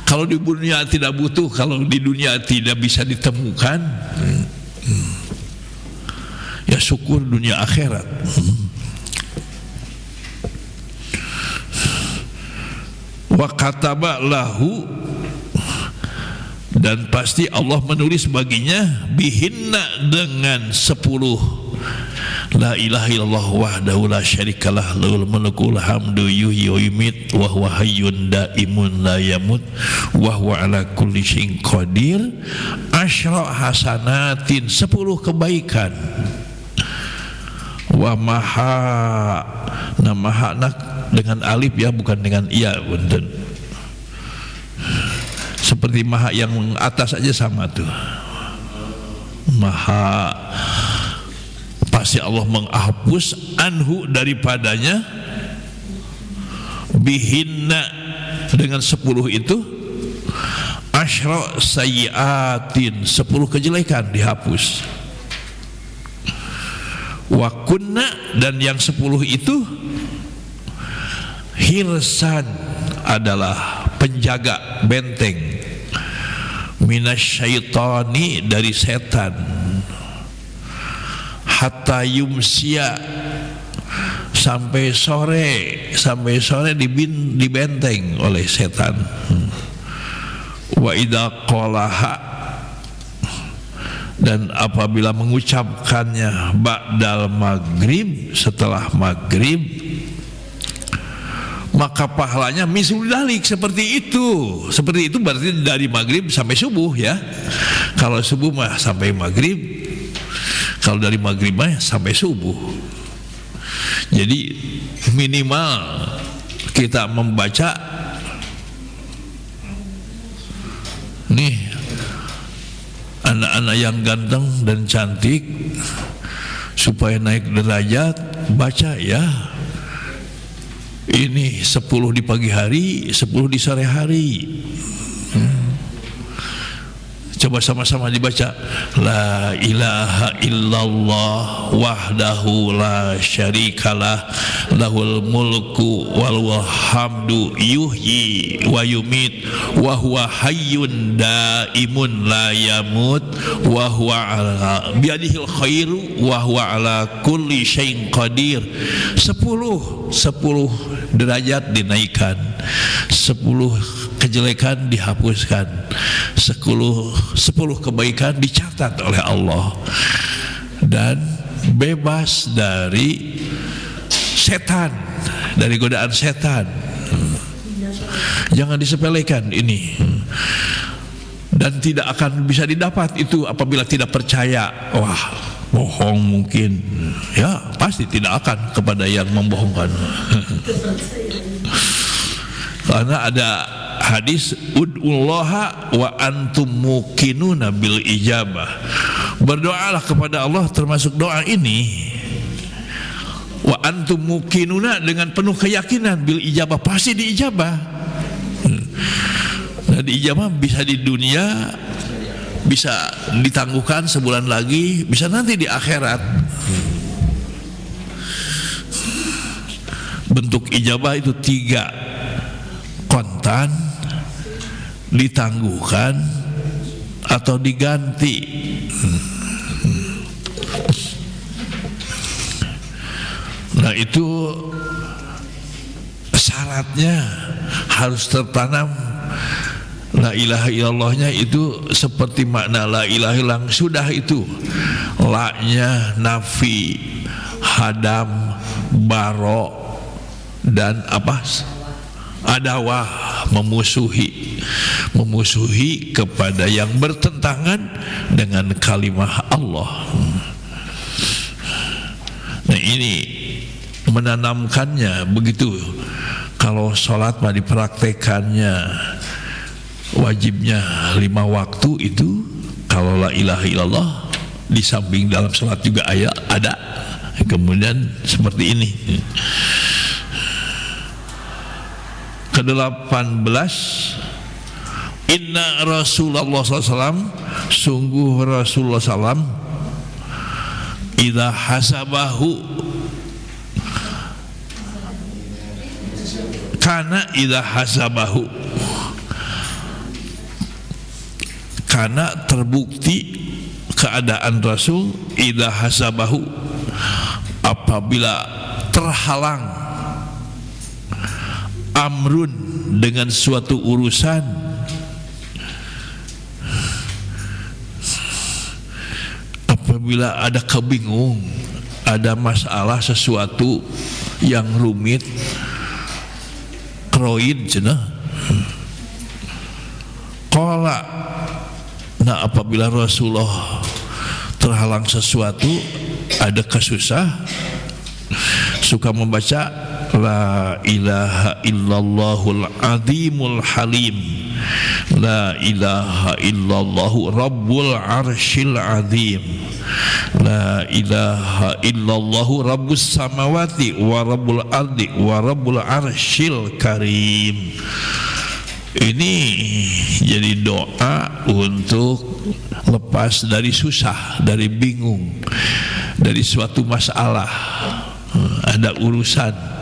[SPEAKER 2] Kalau di dunia tidak butuh, kalau di dunia tidak bisa ditemukan, ya syukur dunia akhirat. Wa kataba lahu, dan pasti Allah menulis baginya bihinna dengan 10 la ilaha illallah wahdahu la syarikalah lahul mulku wal hamdu yuhyi wa yumiit wa huwa hayyun daimun la yamut wa huwa ala kulli syai'in qadir, asyra hasanatin 10 kebaikan. Wa maha, nah maha dengan alif ya, bukan dengan iya, punten. Seperti maha yang atas aja sama tuh. Maha, pasti Allah menghapus anhu daripadanya, bihinna dengan 10 itu, asyra sayyiatin 10 kejelekan dihapus. Wa kunna, dan yang 10 itu hirsan adalah penjaga benteng, minasyaitani dari setan, hatta yumsia sampai sore dibenteng oleh setan. Wa idza qalaha, dan apabila mengucapkannya ba'dal maghrib, setelah maghrib, maka pahalanya misul dalik, seperti itu. Seperti itu berarti dari maghrib sampai subuh ya. Kalau subuh mah sampai maghrib, kalau dari maghrib mah sampai subuh. Jadi minimal kita membaca nih, anak-anak yang ganteng dan cantik, supaya naik derajat, baca ya. Ini 10 di pagi hari, 10 di sore hari. Coba sama-sama dibaca. La ilaha illallah wahdahu la syarikalah lahul mulku wal hamdu yuhyi wa yumit wa huwa hayyun daimun la yamut wa huwa ala biadihil khairu wa huwa ala kulli syai'in qadir. 10 derajat dinaikkan, 10 kejelekan dihapuskan, 10 kebaikan dicatat oleh Allah, dan bebas dari setan, dari godaan setan. Jangan disepelekan ini. Dan tidak akan bisa didapat itu apabila tidak percaya. Wah, bohong mungkin. Ya, pasti tidak akan kepada yang membohongkan. Karena ada hadis ud'ullaha wa antum muqinuna bil ijabah. Berdoalah kepada Allah, termasuk doa ini, wa antum muqinuna, dengan penuh keyakinan, bil ijabah, pasti diijabah. Nah, diijabah bisa di dunia, bisa ditangguhkan sebulan lagi, bisa nanti di akhirat. Bentuk ijabah itu 3: kontan, ditangguhkan, atau diganti. Nah, itu syaratnya harus tertanam. La ilaha illallahnya itu seperti makna la ilaha illallah, sudah itu. La-nya nafi, hadam, baro, dan apa? Adawah, memusuhi kepada yang bertentangan dengan kalimah Allah. Nah, ini menanamkannya begitu. Kalau sholat mah dipraktekannya, wajibnya 5 waktu itu. Kalau la ilaha illallah di samping dalam sholat juga ada. Kemudian seperti ini. Ke-18, inna Rasulullah SAW, sungguh Rasulullah SAW, idza hasabahu, karena idza hasabahu, karena terbukti keadaan Rasul, idza hasabahu, apabila terhalang amrun, dengan suatu urusan, apabila ada kebingung, ada masalah sesuatu yang rumit, kroid cenah. Qala, nah apabila Rasulullah terhalang sesuatu, ada kesusah, suka membaca la ilaha illallahul azimul halim, la ilaha illallahu rabbul arsyil azim, la ilaha illallahu rabbus samawati wa rabbul ardi wa rabbul arsyil karim. Ini jadi doa untuk lepas dari susah, dari bingung, dari suatu masalah, ada urusan.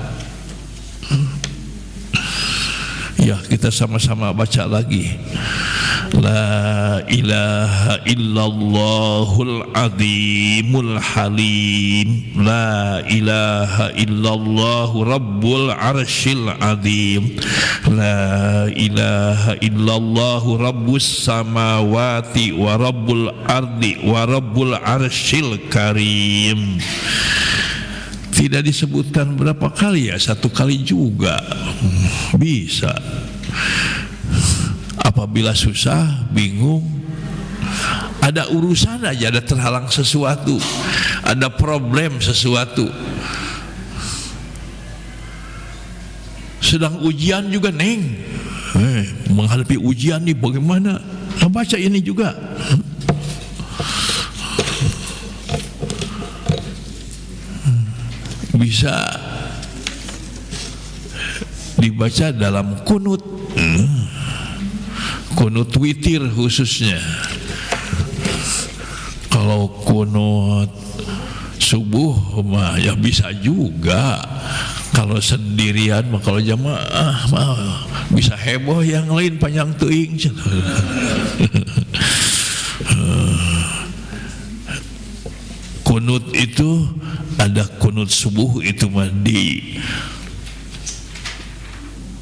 [SPEAKER 2] Ya, kita sama-sama baca lagi. La ilaha illallahul azimul halim, la ilaha illallahu rabbul arsyil azim, la ilaha illallahu rabbus samawati wa rabbul ardi wa rabbul arsyil karim. Tidak disebutkan berapa kali ya, 1 kali juga bisa. Apabila susah, bingung, ada urusan aja, ada terhalang sesuatu, ada problem sesuatu, sedang ujian juga neng, menghadapi ujian nih bagaimana? Nah, baca ini juga. Bisa dibaca dalam kunut, kunut witir khususnya. Kalau kunut subuh mah ya bisa juga. Kalau sendirian mah, kalau jamaah mah bisa heboh yang lain panjang teuing. Kunut itu ada kunut subuh itu mah di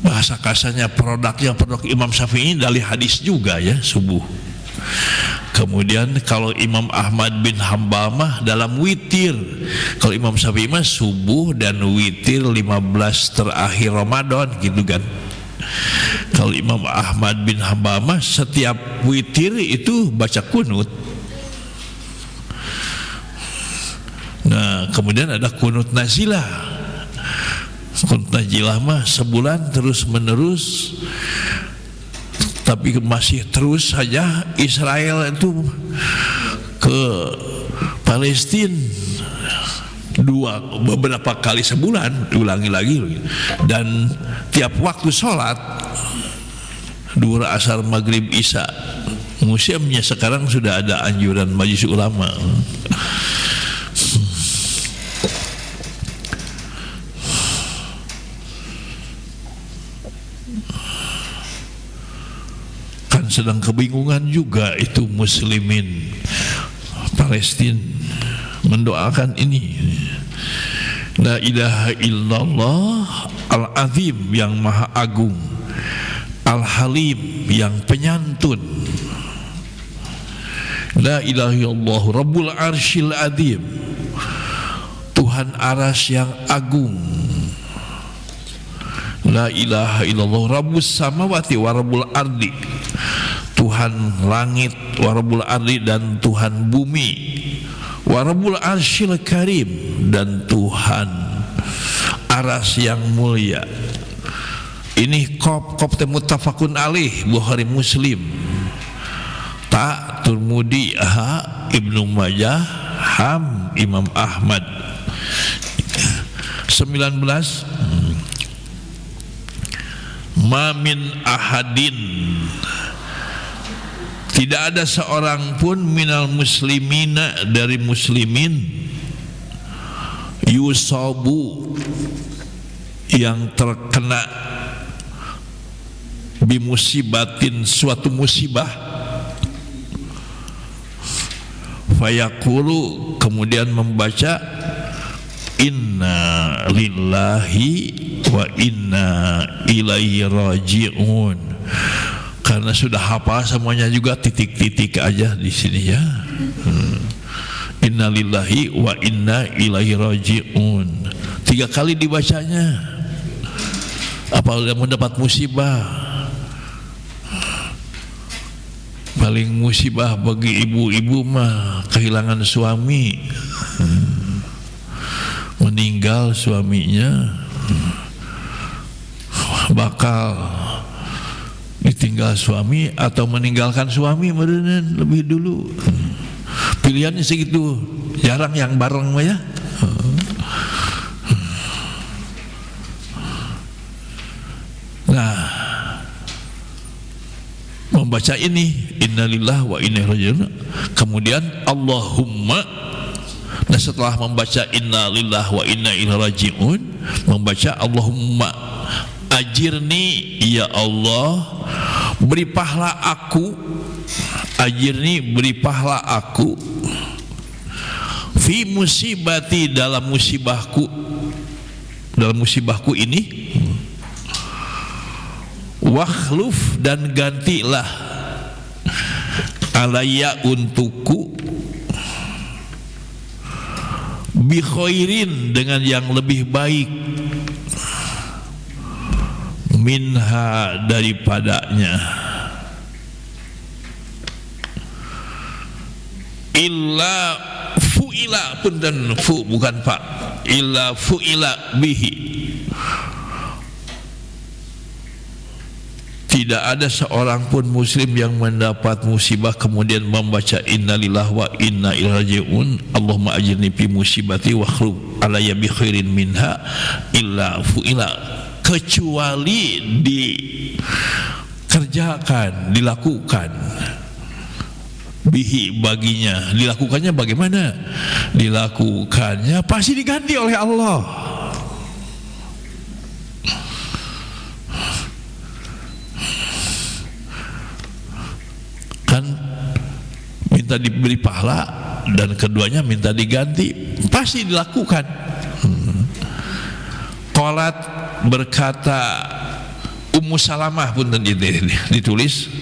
[SPEAKER 2] bahasa kasarnya produk Imam Syafi'i dari hadis juga ya subuh. Kemudian kalau Imam Ahmad bin Hanbal mah dalam witir. Kalau Imam Syafi'i mah subuh dan witir 15 terakhir Ramadan gitu kan. Kalau Imam Ahmad bin Hanbal mah setiap witir itu baca kunut. Nah, kemudian ada kunut nazilah. Kunut nazilah mah sebulan terus menerus, tapi masih terus saja Israel itu ke Palestina beberapa kali sebulan, diulangi lagi, dan tiap waktu sholat duhur, asar, maghrib, isya. Museumnya sekarang sudah ada anjuran Majelis Ulama. Sedang kebingungan juga itu muslimin Palestina mendoakan ini. La ilaha illallah al-azim yang maha agung, al-halim yang penyantun. La ilaha illallah rabbul arsyil azim, Tuhan aras yang agung. La ilaha illallah rabbus samawati wa rabbul ardi, Tuhan langit, wa rabbul ardi, dan Tuhan bumi, wa rabbul arsyil karim, dan Tuhan aras yang mulia. Ini kop muttafaqun alaih, Bukhari Muslim, ta Tirmidzi, Ibnu Majah, Ham, Imam Ahmad. 19 Ma min ahadin, tidak ada seorang pun minal muslimina, dari muslimin, yusabu, yang terkena bimusibatin, suatu musibah, fayaqulu, kemudian membaca inna lillahi wa inna ilaihi raji'un. Karena sudah hafal semuanya juga, titik-titik aja di sini ya. Inna lillahi wa inna ilaihi raji'un. 3 kali dibacanya. Apabila mendapat musibah, paling musibah bagi ibu-ibu mah kehilangan suami, meninggal suaminya, bakal ditinggal suami atau meninggalkan suami meureun lebih dulu. Pilihannya segitu, jarang yang bareng mah ya. Nah, membaca ini innalillahi wa inna ilaihi raji'un, kemudian Allahumma. Nah, setelah membaca innalillahi wa inna ilaihi raji'un, membaca Allahumma ajirni, ya Allah, beri pahala aku, ajirni, beri pahala aku, fi musibati, dalam musibahku ini, wakhluf, dan gantilah, alayya, untukku, bi khairin, dengan yang lebih baik, minha, daripadanya, illa fu'ila, punten fu bukan pak, illa fu'ila bihi, tidak ada seorang pun muslim yang mendapat musibah kemudian membaca innalillahi wa inna ilaihi raji'un, Allahumma ajirni fi musibati wa akhluf alayya bi khairin minha, illa fu'ila, kecuali dikerjakan, dilakukan, bihi baginya. Dilakukannya bagaimana? Dilakukannya pasti diganti oleh Allah. Kan minta diberi pahala dan keduanya minta diganti, pasti dilakukan. Qalat, berkata Ummu Salamah, pun ditulis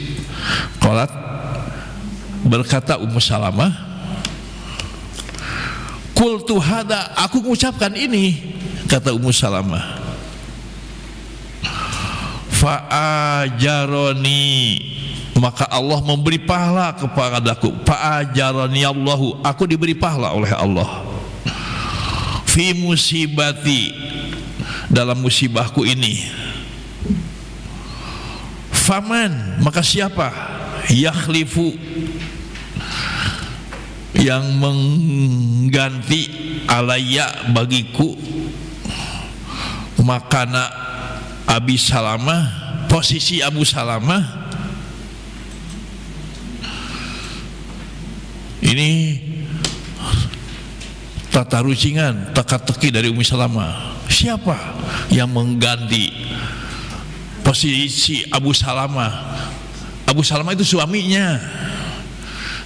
[SPEAKER 2] Qalat, berkata Ummu Salamah, qultu hada, aku mengucapkan ini, kata Ummu Salamah. Fa'ajaroni, maka Allah memberi pahala kepadaku. Fa'ajaroni Allahu, aku diberi pahala oleh Allah. Fi musibati, dalam musibahku ini. Faman, maka siapa? Yakhlifu, yang mengganti alaya bagiku makana Abi Salamah, posisi Abu Salamah. Ini tata rucingan, teka-teki dari Ummi Salamah. Siapa yang mengganti posisi Abu Salamah? Abu Salamah itu suaminya,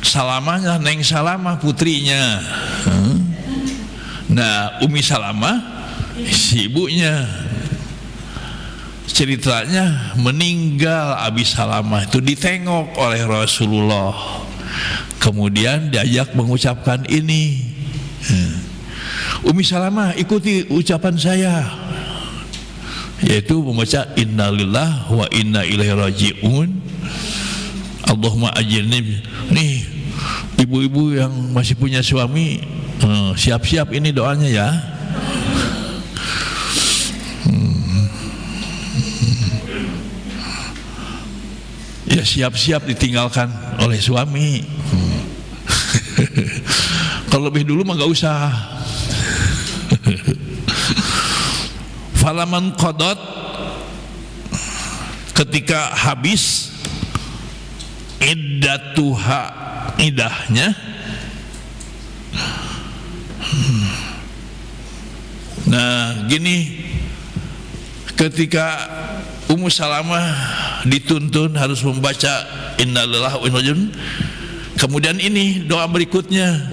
[SPEAKER 2] Salamahnya Neng Salamah putrinya. Nah, Ummi Salamah si ibunya. Ceritanya meninggal Abi Salamah itu ditengok oleh Rasulullah, kemudian diajak mengucapkan ini. Ummi Salamah, ikuti ucapan saya, yaitu membaca innalillahi wa inna ilaihi raji'un. Allahumma ajirni. Nih ibu-ibu yang masih punya suami, siap-siap ini doanya ya. Ya siap-siap ditinggalkan oleh suami. Kalau lebih dulu mah gak usah. Falaman qadot, ketika habis iddatuha, idahnya, nah gini, ketika Ummu Salamah dituntun harus membaca innalillahi wa inna ilaihi raji'un, kemudian ini doa berikutnya,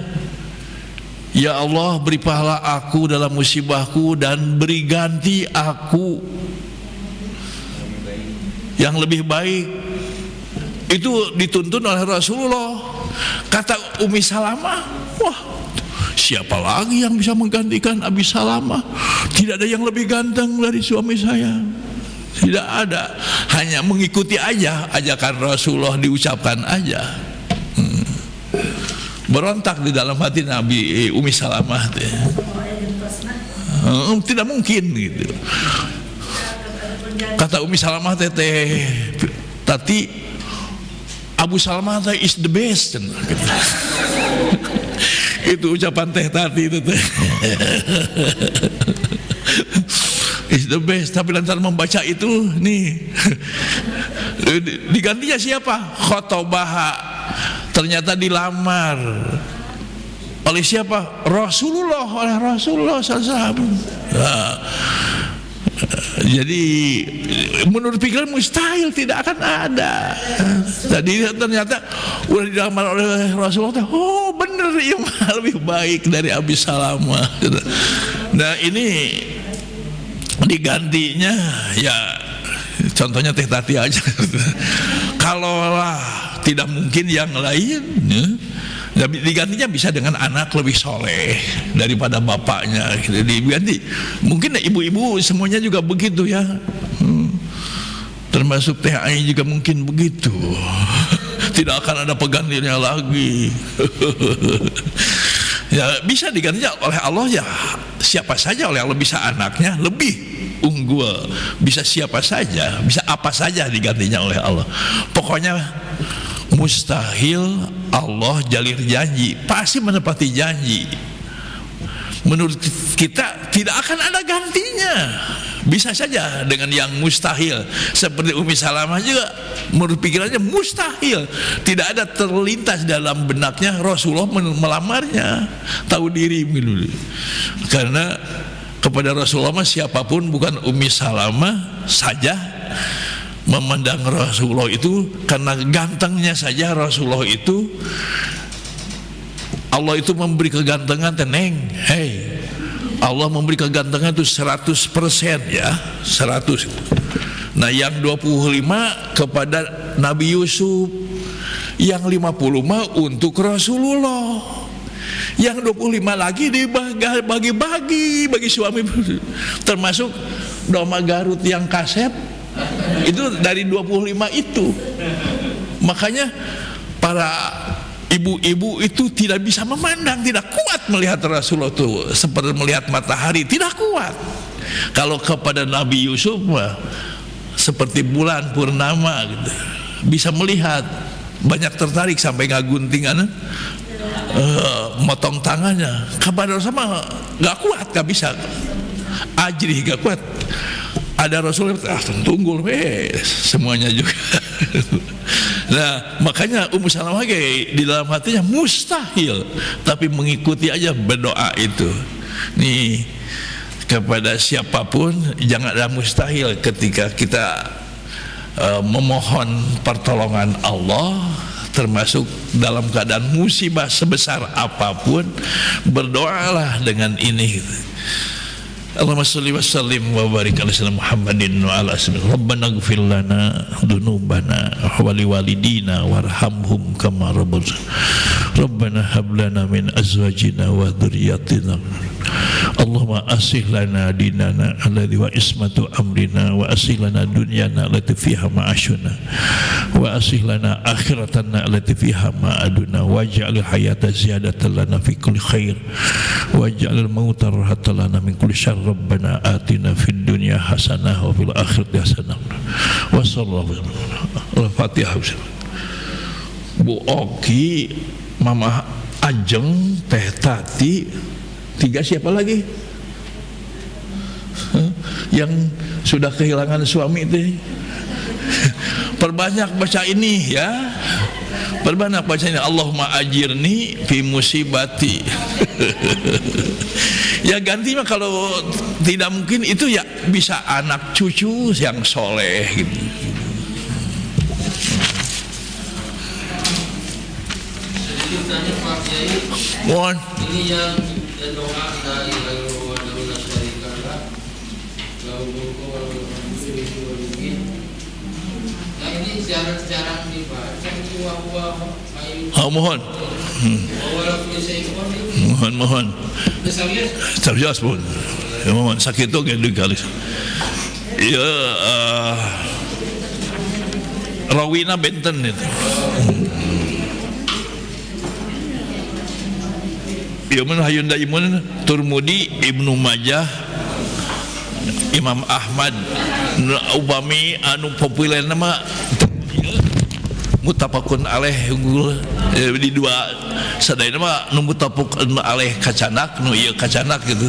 [SPEAKER 2] ya Allah, beri pahala aku dalam musibahku dan beri ganti aku yang lebih baik. Itu dituntun oleh Rasulullah. Kata Ummi Salamah, wah, siapa lagi yang bisa menggantikan Abi Salamah? Tidak ada yang lebih ganteng dari suami saya. Tidak ada, hanya mengikuti aja ajakan Rasulullah, diucapkan aja. Berontak di dalam hati Nabi Ummi Salamah. Tidak mungkin gitu. Kata Ummi Salamah, tati Abu Salamah is the best. Itu ucapan teh tati itu teh. Is the best. Tapi lantaran membaca itu nih, digantinya siapa? Khotobaha, ternyata dilamar oleh siapa? Rasulullah, oleh Rasulullah SAW. Nah, jadi menurut pikiran mustahil, tidak akan ada. Jadi ternyata udah dilamar oleh Rasulullah. Oh bener, yang lebih baik dari Abi Salamah. Nah ini digantinya ya contohnya teh tati aja. Kalaulah tidak mungkin yang lain, ya, digantinya bisa dengan anak lebih soleh daripada bapaknya. Diganti mungkin ibu-ibu semuanya juga begitu ya, termasuk Teh Ai juga mungkin begitu. Tidak akan ada penggantinya lagi. Ya bisa digantinya oleh Allah ya siapa saja, oleh Allah. Bisa anaknya lebih unggul, bisa siapa saja, bisa apa saja digantinya oleh Allah. Pokoknya mustahil Allah jalir janji, pasti menepati janji. Menurut kita tidak akan ada gantinya. Bisa saja dengan yang mustahil. Seperti Umi Salamah juga menurut pikirannya mustahil. Tidak ada terlintas dalam benaknya Rasulullah melamarnya. Tahu diri dulu. Karena kepada Rasulullah siapapun, bukan Umi Salamah saja memandang Rasulullah itu karena gantengnya saja. Rasulullah itu, Allah itu memberi kegantengan teneng. Hei, Allah memberi kegantengan itu 100% ya, 100. Nah yang 25 kepada Nabi Yusuf, yang 50 mah untuk Rasulullah, yang 25 lagi dibagi-bagi bagi suami, termasuk Doma Garut yang kasep itu dari 25 itu. Makanya para ibu-ibu itu tidak bisa memandang, tidak kuat melihat Rasulullah itu seperti melihat matahari, tidak kuat. Kalau kepada Nabi Yusuf mah seperti bulan purnama gitu, bisa melihat, banyak tertarik sampai ngaguntingan motong tangannya. Kepada Rasulullah nggak kuat, nggak bisa, ajri nggak kuat. Ada Rasulullah tunggul semuanya juga. Nah makanya Ummu Salamah di dalam hatinya mustahil, tapi mengikuti aja, berdoa itu. Nih kepada siapapun jangan ada mustahil ketika kita memohon pertolongan Allah, termasuk dalam keadaan musibah sebesar apapun, berdoalah dengan ini. Allahumma shalli wa sallim wa barik ala sayyidina Muhammadin wa ala alihi. Rabbana ighfir lana dzunubana wa liwalidina warhamhum kama rabbana. Rabbana hab lana min azwajina wa dhurriyyatina. Allahumma aslih lana dinana alladhi wa ismatu amrina wa aslih lana dunyana allati fiha ma'ashuna wa aslih lana akhiratana allati fiha ma'aduna waj'al hayata ziyadatan lana fi kulli khair waj'al mauta rahatan lana min kulli syarr. Rabbana atina fid dunya hasanah wa fil akhirati hasanah wa sallallahu al-Fatihah. Bu Oki, Mama Ajeng, Teh Tati, 3 siapa lagi yang sudah kehilangan suami itu? Perbanyak baca ini ya, perbanyak baca ini. Allahumma ajirni fi musibati. Ya ganti mah kalau tidak mungkin itu ya bisa anak cucu yang soleh gitu. Mohon.
[SPEAKER 5] Ini yang doa dari Allah syarikat. Nah ini syarat-syarat dibaca itu
[SPEAKER 2] Mohon. Mohon. Serius pun. Mohon sakit tu gede kali. Ya, rawina benten itu. Ya mana hayunda imun Turmudi, Ibnu Majah, Imam Ahmad, upami anu populer nama mutafaqun alaih di dua sadayana mah nu mutafaqun alaih kacanak, nu ieu kacanak gitu.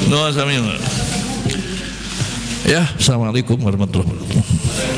[SPEAKER 2] No sami. Ya, assalamualaikum warahmatullahi wabarakatuh.